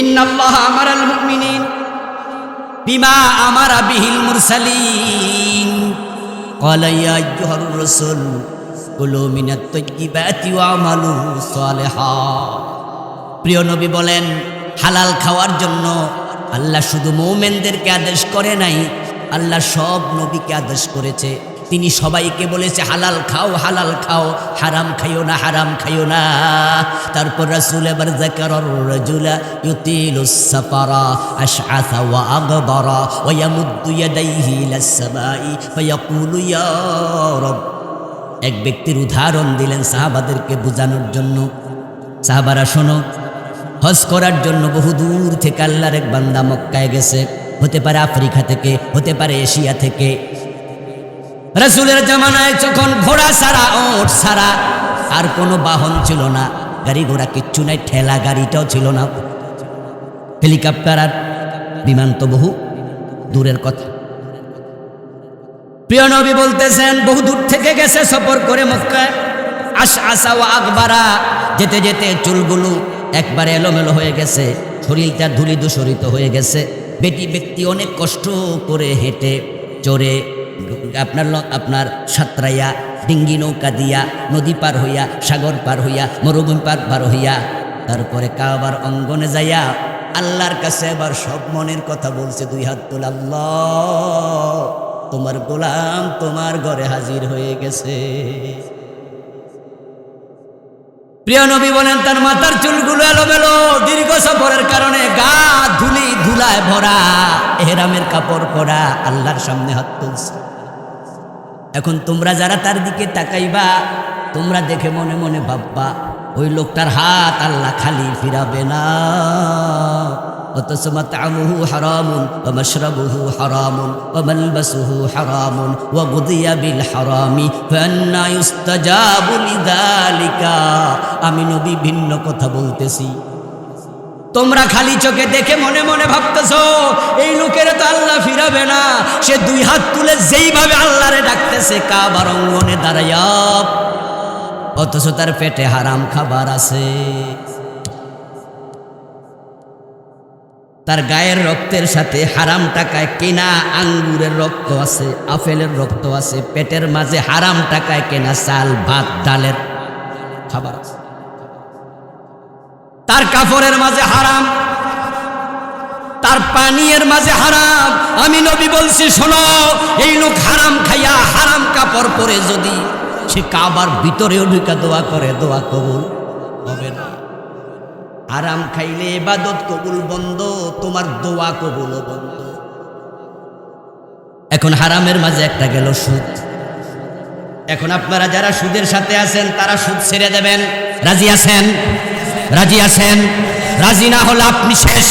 ইন্নাল্লাহা আমারাল মুমিনিন বিমা আমারা বিহিল মুরসালিন ক্বালা ইয়া আইয়ুহার রাসূল কুলু মিনাত তাইয়্যিবাতি ওয়া আমালু সালিহা। প্রিয় নবী বলেন, হালাল খাওয়ার জন্য আল্লাহ শুধু মুমিনদেরকে আদেশ করে নাই, আল্লাহ সব নবীকে আদেশ করেছে। তিনি সবাইকে বলেছে হালাল খাও, হালাল খাও, হারাম খাইও না, হারাম খাইও না। তারপর রাসূল এবার যাকারার রাজুলা ইউতিলুস সাফারা আশআসা ওয়া আগবারা ওয়া ইয়ামুদ্দু ইয়াদাইহি ইলাস সামাই ফায়াকুলু ইয়া রাব। এক ব্যক্তির উদাহরণ দিলেন সাহাবাদেরকে বোঝানোর জন্য। সাহাবারা শোনো, হজ করার জন্য বহু দূর থেকে আল্লাহর এক বান্দা মক্কায় গেছে, হতে পারে আফ্রিকা থেকে, হতে পারে এশিয়া থেকে। রাসূলের জামানায় যখন ঘোড়া ছাড়া, ওট ছাড়া আর কোনো বাহন ছিল না, গাড়ি ঘোড়া কিচ্ছু নাই, ঠেলা গাড়িটাও ছিল না, হেলিকপ্টার আর বিমান তো বহু দূরের কথা। প্রিয় নবী বলতেছেন, বহু দূর থেকে গেছে সফর করে মক্কায়, আশআসা ওয়া আগবারা, যেতে যেতে চুলগুলো একবারে এলোমেলো হয়ে গেছে, শরীরটা ধুলি দূষরিত হয়ে গেছে। ব্যক্তি অনেক কষ্ট করে হেঁটে চড়ে আপনার সাঁতরাইয়া, ডিঙ্গি নৌকা দিয়া, নদী পার হইয়া, সাগর পার হইয়া, মরুভূমি পার হইয়া, তারপরে কাবার অঙ্গনে যাইয়া আল্লাহর কাছে এবার সব মনের কথা বলছে। দুই হাত তোলা, আল্লাহ তোমার গোলাম তোমার ঘরে হাজির হয়ে গেছে। প্রিয় নবী বলেন, তার মাথার চুলগুলো এলোমেলো, দীর্ঘ সফরের কারণে গা ধুলি ধুলায় ভরা, এহরামের কাপড় পরা, আল্লাহর সামনে হাত তুলছে। এখন তোমরা যারা তার দিকে তাকাইবা, তোমরা দেখে মনে মনে ভাববা, ওই লোকটার হাত আল্লাহ খালি ফিরাবে না। অথচ মাতআমুহু হারামুন ওয়া মাশরাবুহু হারামুন ওয়া মালবাসুহু হারামুন ওয়া গুদিয়া বিল হারামি ফান্না ইউস্তাজাবু লিযালিকা। আমি নবী ভিন্ন কথা বলতেছি, তোমরা খালি চোখে দেখে মনে মনে ভাবতেছো এই লোকের তো আল্লাহ ফিরাবে না। সে দুই হাত তুলে যেইভাবে আল্লাহরে ডাকতেছে কাবার অঙ্গনে দাঁড়াইয়া, অথচ তার পেটে হারাম খাবার আছে, তার গায়ের রক্তের সাথে হারাম টাকায় কেনা আঙ্গুরের রক্ত আছে, আপেলের রক্ত আছে, পেটের মাঝে হারাম টাকায় কেনা চাল, ভাত, ডালের খাবার আছে, তার কাপড়ের মাঝে হারাম, তার পানীয়ের মাঝে হারাম। আমি নবী বলছি, শোনো, এই লোক হারাম খাইয়া হারাম কাপড় পরে যদি সে কাবার ভিতরেও ঢুকা দোয়া করে, দোয়া কবুল হবে না। হারাম খাইলে ইবাদত কবুল বন্ধ, তোমার দোয়া কবুল বন্ধ। এখন হারামের মাঝে একটা গেল সুদ। এখন আপনারা যারা সুদের সাথে আছেন তারা সুদ ছেড়ে দেবেন, রাজি আছেন? রাজি আছেন? রাজি না হলে আপনি শেষ।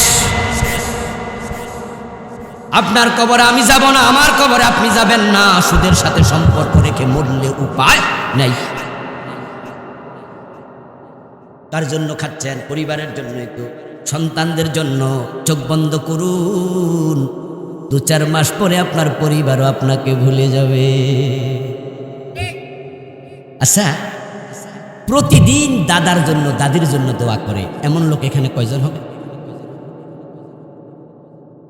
আপনার কবরে আমি যাব না, আমার কবরে আপনি যাবেন না। সুদের সাথে সম্পর্ক রেখে মরলে উপায় নেই। কার জন্য খাচ্ছেন? পরিবারের জন্য, একটু সন্তানদের জন্য। চোখ বন্ধ করুন, 2-4 মাস পরে আপনার পরিবারও আপনাকে ভুলে যাবে। আচ্ছা, প্রতিদিন দাদার জন্য দাদির জন্য দোয়া করে এমন লোক এখানে কয়জন হবে?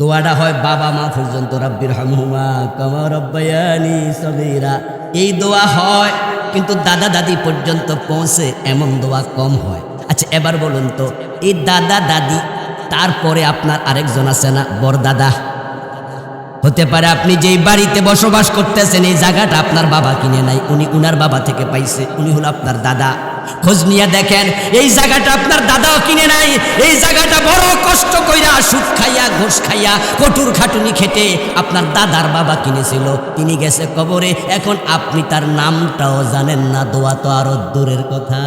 দোয়াটা হয় বাবা মা পর্যন্ত, রাব্বির হামহুমা কামা রাব্বায়ানি সগীরা, এই দোয়া হয়, কিন্তু দাদা দাদি পর্যন্ত পৌঁছে এমন দোয়া কম হয়। আচ্ছা, এবার বলুন তো, এই দাদা দাদি তারপরে আপনার আরেকজন আছে না, বড়দাদা? হতে পারে আপনি যেই বাড়িতে বসবাস করতেছেন এই জায়গাটা আপনার বাবা কিনে নাই, উনি উনার বাবা থেকে পাইছে, উনি হলো আপনার দাদা। খোঁজ নিয়ে দেখেন, এই জায়গাটা আপনার দাদাও কিনে নাই, এই জায়গাটা বড় কষ্ট কইরা, সুদ খাইয়া, ঘুষ খাইয়া, কঠোর খাটুনি খেটে আপনার দাদার বাবা কিনেছিল। তিনি গেছে কবরে, এখন আপনি তার নামটাও জানেন না, দোয়া তো আরো দূরের কথা।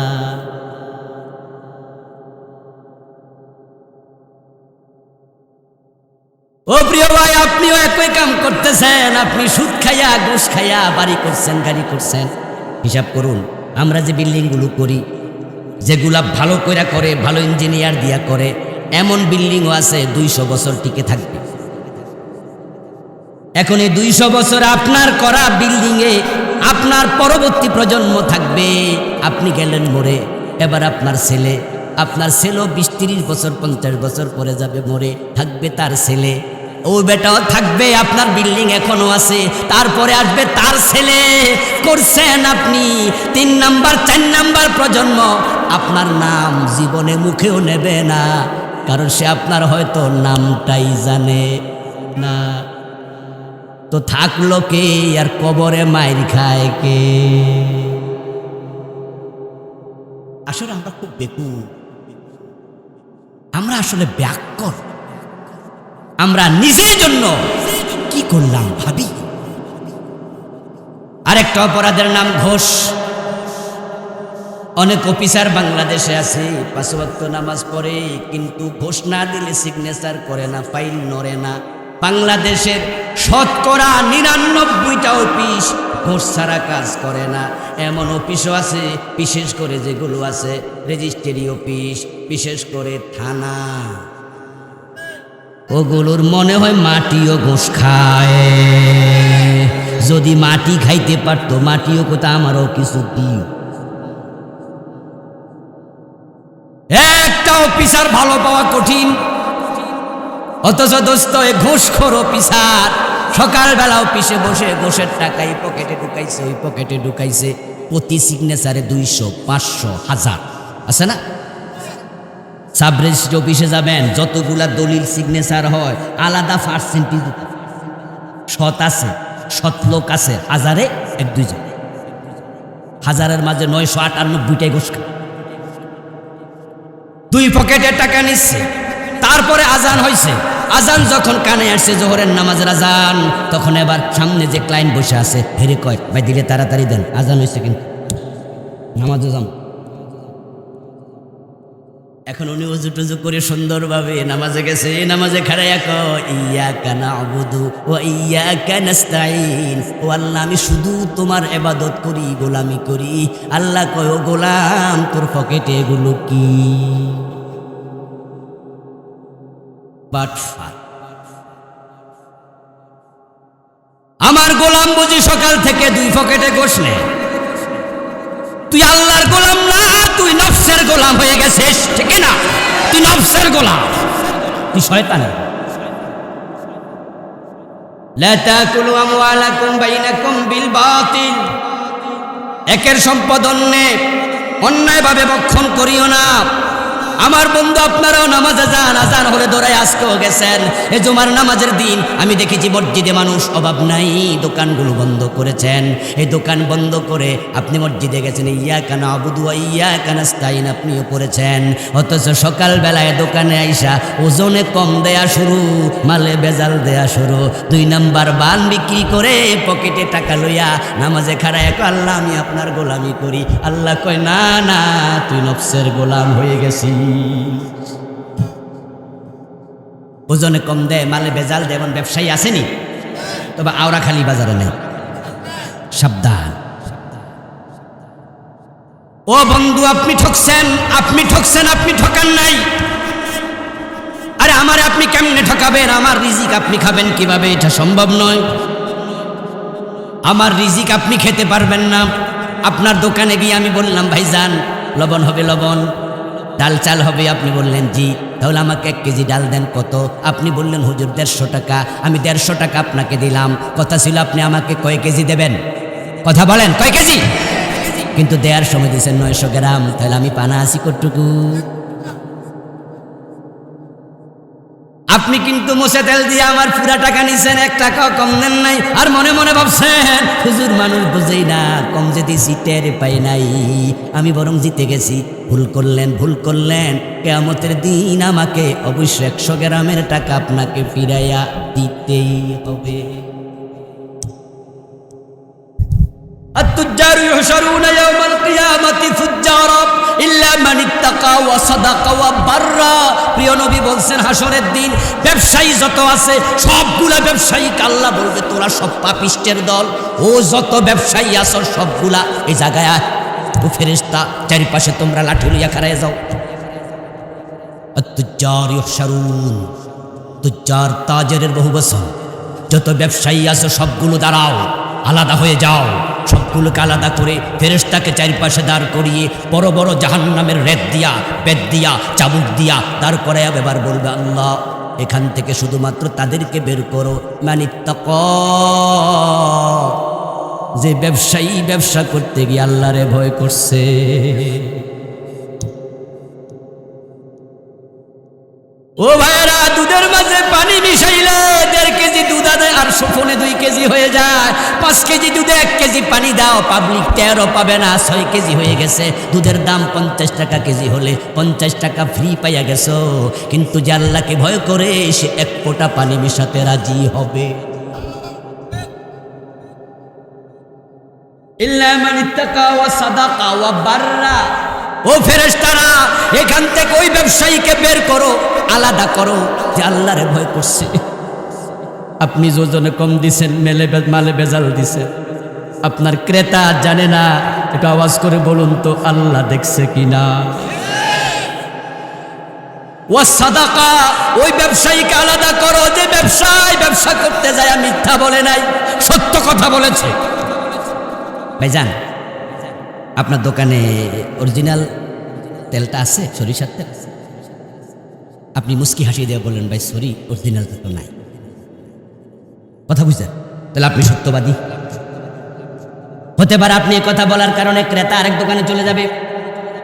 ও প্রিয় ভাই, আপনিও একই কাম করতেছেন। আপনি সুদ খাইয়া, ঘুষ খাইয়া বাড়ি করছেন, গাড়ি করছেন। হিসাব করুন, আমরা যে বিল্ডিংগুলো করি, যেগুলা ভালো কইরা করে, ভালো ইঞ্জিনিয়ার দিয়া করে, এমন বিল্ডিংও আছে 200 বছর টিকে থাকবে। এখন এই 200 বছর আপনার করা বিল্ডিংয়ে আপনার পরবর্তী প্রজন্ম থাকবে। আপনি গেলেন মরে, এবার আপনার ছেলেও 20-30 বছর 50 বছর পরে যাবে মরে, থাকবে তার ছেলে, ও বেটাও থাকবে, আপনার বিল্ডিং এখনো আছে, তারপরে আসবে তার ছেলে। করছেন আপনি 3 নাম্বার 4 নাম্বার প্রজন্ম, আপনার নাম জীবনে মুখেও নেবে না, কারণ সে আপনার হয়তো নামটাই জানে না। তো থাকলো কে আর কবরে মাইর খায় কে? আসলে আমরা খুব বেকুব, আমরা আসলে ব্যাককর, আমরা নিজের জন্য কি করলাম ভাবি। আরেকটা অপরাধের নাম ঘোষ। অনেক অফিসার বাংলাদেশে আছে, 5 ওয়াক্ত নামাজ পড়ে, কিন্তু ঘোষ না দিলে সিগনেচার করে না, ফাইল নড়ে না। বাংলাদেশের শতকরা 99টা অফিস ঘোষ ছাড়া কাজ করে না। এমন অফিসও আছে, বিশেষ করে যেগুলো আছে রেজিস্ট্রি অফিস, বিশেষ করে থানা, ওগুলোর মনে হয় মাটিও ঘোষ খায়। যদি মাটি খাইতে পারতো, মাটিও কোথা আমারও কিছু দিও। একটা অফিসার ভালো পাওয়া কঠিন, অথচ দোস্ত ঘুষখোর অফিসার সকালবেলা অফিসে বসে ঘোষের টাকা এই পকেটে ঢুকাইছে, ওই পকেটে ঢুকাইছে, প্রতি সিগনেচারে 200, 500, 1000 আছে না? সাব রেজিস্ট্রি অফিসে যাবেন, যতগুলা দলিল সিগনেচার হয় আলাদা পার্সেন্টেজ, শত আছে, শত লোক আছে, 1000-এ 1-2 জন, 1000-এর মাঝে 998টাই ঘুষ খায়। 2 পকেটে টাকা নিচ্ছে। তারপরে আজান হয়েছে, আজান যখন কানে আসছে, জোহরের নামাজের আজান, তখন এবার সামনে যে ক্লায়েন্ট বসে আছে হেরে কয়, ভাই দিলে তাড়াতাড়ি দেন, আজান হয়েছে কিন্তু নামাজে যান। এখন উনি উজু টুজু করে সুন্দরভাবে নামাজে গেছে, নামাজে খাড়াইয়া কয়, ইয়াকা না'বুদু ওয়া ইয়াকা নাস্তাঈন, ও আল্লাহ আমি শুধু তোমার ইবাদত করি, গোলামি করি। আল্লাহ কয়, ও গোলাম তোর পকেটে এগুলো কি? আমার গোলাম বুঝি সকাল থেকে 2 পকেটে ঘোষ নেয়। তুই আল্লাহর গোলাম না, তুই নফসের গোলাম হয়ে গেছিস, ঠিক না? তুই নফসের গোলাম, তুই শয়তানের। লা তাকুলু আমওয়ালাকুম বাইনাকুম বিল বাতিল, একের সম্পদ অন্যায়ভাবে ভক্ষণ করিও না। আমার বন্ধু, আপনারাও নামাজে যান, আজান হলে দৌড়ায় আজকেও গেছেন। এই জুমার নামাজের দিন আমি দেখেছি মসজিদে মানুষ অভাব নাই, দোকানগুলো বন্ধ করেছেন। এই দোকান বন্ধ করে আপনি মসজিদে গেছেন, ইয়াকা না'বুদু ওয়া ইয়াকা নাস্তাঈন আপনিও পড়েছেন। অথচ সকালবেলায় দোকানে আইসা ওজনে কম দেয়া শুরু, মালে বেজাল দেয়া শুরু, 2 নাম্বার বান বিক্রি করে পকেটে টাকা লইয়া নামাজে খাড়ায় কয়, আল্লাহ আমি আপনার গোলামি করি। আল্লাহ কয়, না না, তুই নফসের গোলাম হয়ে গেছিস। ওজনে কম দেয়, মালে বেজাল দেয়, এমন ব্যবসায়ী আসেনি? তবে আওরা খালি বাজারে নেই, সাবধান। ও বন্ধু, আপনি ঠকছেন, আপনি ঠকছেন, আপনি ঠকান নাই। আরে আমারে আপনি কেমনে ঠকাবেন? আমার রিজিক আপনি খাবেন কিভাবে? এটা সম্ভব নয়। আমার রিজিক আপনি খেতে পারবেন না। আপনার দোকানে গিয়ে আমি বললাম, ভাইজান লবণ হবে? লবণ। ডাল চাল হবে? আপনি বললেন জি। তাহলে আমাকে 1 কেজি ডাল দেন। কত? আপনি বললেন হুজুর 150 টাকা। আমি 150 টাকা আপনাকে দিলাম। কথা ছিল আপনি আমাকে কয় কেজি দেবেন? কথা বলেন, কয় কেজি? কিন্তু দেওয়ার সময় দিয়েছেন 900 গ্রাম। তাহলে আমি পানা আছি কতটুকু? আপনি কিন্তু মোছে তেল দিয়ে আমার পুরা টাকা নিছেন, 1 টাকাও কম দেন নাই। আর মনে মনে ভাবছেন, হুজুর মানুষ বুঝেই না, কম যে দিছি টের পাই নাই, আমি বরং জিতে গেছি। ভুল করলেন, ভুল করলেন। কিয়ামতের দিন আমাকে অবশ্যই 100 গ্রামের টাকা আপনাকে ফিরাইয়া দিতেই হবে। আত-তুজ্জারু ইউহশারুনা ইয়াওমাল কিয়ামাতি ফুজ্জারা ইল্লা মান ইত্তাকা ওয়া সাদাকা ওয়া বাররা। প্রিয় নবী বলছেন, হাসরের দিন ব্যবসায়ী যত আছে সবগুলা ব্যবসায়ীকে আল্লাহ বলবে, তোরা সব পাপিষ্টের দল। ও যত ব্যবসায়ী আছো সবগুলা এই জায়গায় আয়। ও ফেরেশতা, চারিপাশে তোমরা লাঠি লইয়া খাড়ায় যাও। আত-তুজ্জারু ইউহশারুন, তুজ্জার তাজেরের বহু বচন। যত ব্যবসায়ী আছে সবগুলো দাঁড়াও, আলাদা হয়ে যাও। সবগুলোকে আলাদা করে ফেরেশতাকে চারপাশে দাঁড় করিয়ে বড় বড় জাহান্নামের রেত দিয়া, বেত দিয়া, চাবুক দিয়া দাঁড় করাইয়া এবার বলবে, আল্লাহ এখান থেকে শুধুমাত্র তাদেরকে বের করো মানিত্তাকা, যে ব্যবসায়ী ব্যবসা করতে গিয়ে আল্লাহরে ভয় করছে। ও ভাইরা, দুধের মাঝে পানি মিশাইলে 1.5 কেজি দুধ আর সুফনে 2 কেজি হয়ে যায়। 5 কেজি দুধে 1 কেজি পানি দাও, পাবলিক 13 পাবে না, 6 কেজি হয়ে গেছে। দুধের দাম 50 টাকা কেজি হলে 50 টাকা ফ্রি পাইয়া গেছো। কিন্তু যে আল্লাহকে ভয় করে সে 1 ফোঁটা পানি মিশাতে রাজি হবে। ইল্লা মান ইত্তাকা ওয়া সাদাকা ওয়া বাররা। ও ফেরেশতারা, এখান থেকে ওই ব্যবসায়ীকে বের করো, আলাদা করো যে আল্লাহরে ভয় করছে। আপনি যোজনে কম দিছেন, মালে বেজাল দিছেন, আপনার ক্রেতা জানে না, এটা আওয়াজ করে বলুন তো আল্লাহ দেখছে কিনা। ওয়া সাদাকা, ওই ব্যবসায়ীকে আলাদা করো যে ব্যবসা করতে যায় মিথ্যা বলে নাই, সত্য কথা বলেছে। ভাইজান, আপনার দোকানে অরিজিনাল তেলটা আছে, সরিষার তেল? আপনি মুস্কি হাসি দিয়ে বললেন, ভাই সরি, অরিজিনাল তেল তো নাই। কথা বুঝলেন? তাহলে আপনি সত্যবাদী হতে পারে। আপনি কথা বলার কারণে ক্রেতা আরেক দোকানে চলে যাবে।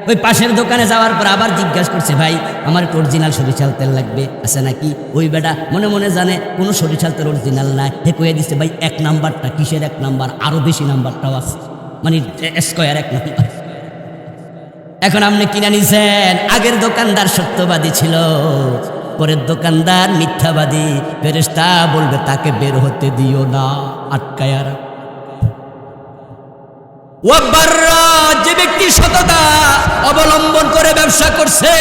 ওই পাশের দোকানে যাওয়ার পর আবার জিজ্ঞাসা করছে, ভাই আমার একটু অরিজিনাল সরিষার তেল লাগবে, আছে নাকি? ওই বেটা মনে মনে জানে কোনো সরিষার তেল অরিজিনাল নাই, হে কয়ে দিচ্ছে, ভাই 1 নাম্বারটা। কিসের 1 নাম্বার? আরো বেশি নাম্বারটাও আছে, মানে স্কয়ার 1 নাম্বার। এখন আপনি কিনে নিছেন, আগের দোকানদার সত্যবাদী ছিল, পরের দোকানদার মিথ্যাবাদী। ফেরেশতা বলবে তাকে বের হতে দিও না, আটকায়া রাখ। ওয়া বাররা, যে ব্যক্তি সততা অবলম্বন করে ব্যবসা করছে,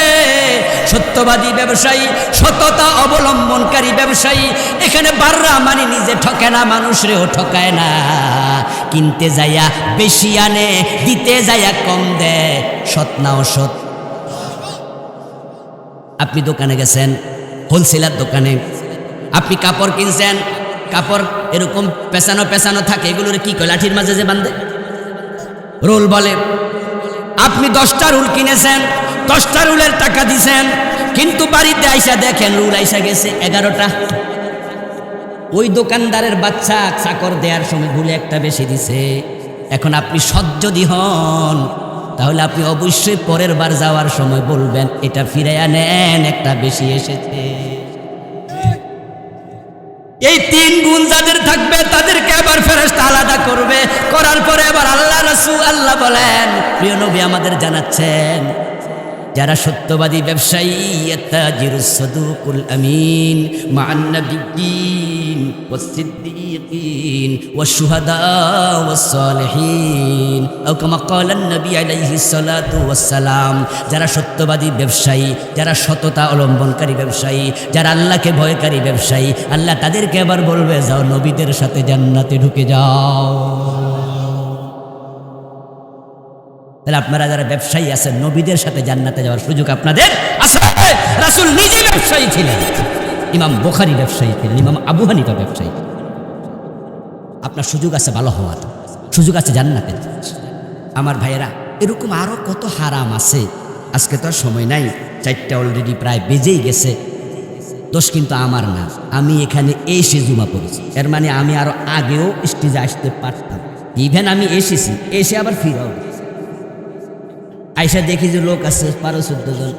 সত্যবাদী ব্যবসায়ী, সততা অবলম্বনকারী ব্যবসায়ী। এখানে বাররা মানে নিজে ঠকে না, মানুষরেও ঠকায় না। কিনতে যাইয়া বেশি আনে, দিতে যাইয়া কম দেয়, সৎ না অসৎ। আপনি দোকানে গেছেন, হোলসেলার দোকানে, আপনি কাপড় কিনছেন, কাপড় এরকম পেছানো পেছানো থাকে, এগুলোর কি কয়, লাঠির মাঝে যে বান্ধে, রোল বলে। আপনি 10টা রুল কিনেছেন, 10টা রুলের টাকা দিছেন, কিন্তু বাড়িতে আইসা দেখেন রুল আইসা গেছে 11টা। ওই দোকানদারের বাচ্চা চাকর দেওয়ার সময় ভুলে একটা বেশি দিছে। এখন আপনি সৎ যদি হন, তাহলে আপনি অবশ্যই পরের বার যাওয়ার সময় বলবেন, এটা ফিরাইয়া নেন, একটা বেশি এসেছে। এই 3 গুণ যাদের থাকবে তাদেরকে আবার ফেরেশতা আলাদা করবে। করার পরে আবার আল্লাহ রাসূল আল্লাহ বলেন, প্রিয় নবী আমাদের জানাচ্ছেন, যারা সত্যবাদী ব্যবসায়ী, তাজিরুস সাদুকুল আমিন মা'আন নাবিয়্যিন ওয়াস সিদ্দীকিন ওয়াশ শুহাদা ওয়াস সালিহিন, আও কামা ক্বালান নবী আলাইহিস সালাতু ওয়াস সালাম। যারা সত্যবাদী ব্যবসায়ী, যারা সততা অবলম্বনকারী ব্যবসায়ী, যারা আল্লাহকে ভয়কারী ব্যবসায়ী, আল্লাহ তাদেরকে আবার বলবে, যাও নবীদের সাথে জান্নাতে ঢুকে যাও। তাহলে আপনারা যারা ব্যবসায়ী আছেন, নবীদের সাথে জান্নাতে যাওয়ার সুযোগ আপনাদের আছে। রাসূল নিজে ব্যবসায়ী ছিলেন, ইমাম বুখারী ব্যবসায়ী ছিলেন, ইমাম আবু হানিফা ব্যবসায়ী। আপনার সুযোগ আছে ভালো হওয়ার, সুযোগ আছে জান্নাতে। আমার ভাইয়েরা, এরকম আরো কত হারাম আছে, আজকে তো আর সময় নাই, 4টা অলরেডি প্রায় বেজেই গেছে। দোষ কিন্তু আমার না, আমি এখানে এসে জুমা পড়েছি, এর মানে আমি আরো আগেও স্টেজে আসতে পারতাম। ইভেন আমি এসেছি, এসে আবার ফিরাও আইসা দেখি যে লোক আছে 12-14 জন।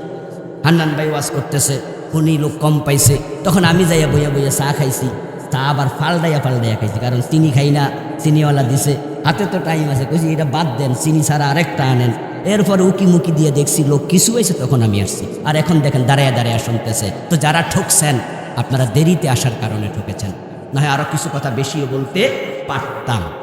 হান্নান ভাই ওয়াজ করতেছে, উনি লোক কম পাইছে, তখন আমি যাইয়া বইয়া বইয়া চা খাইছি। তা আবার ফালদাইয়া খাইছি, কারণ চিনি খাই না, চিনিওয়ালা দিছে। হাতে তো টাইম আছে, কইছি এটা বাদ দেন, চিনি ছাড়া আরেকটা আনেন। এরপরে উকি মুকি দিয়ে দেখছি লোক কিছু হয়েছে, তখন আমি আসছি। আর এখন দেখেন দাঁড়াইয়া দাঁড়াইয়া শুনতেছে। তো যারা ঠকছেন, আপনারা দেরিতে আসার কারণে ঠকেছেন, না হয় আরো কিছু কথা বেশিও বলতে পারতাম।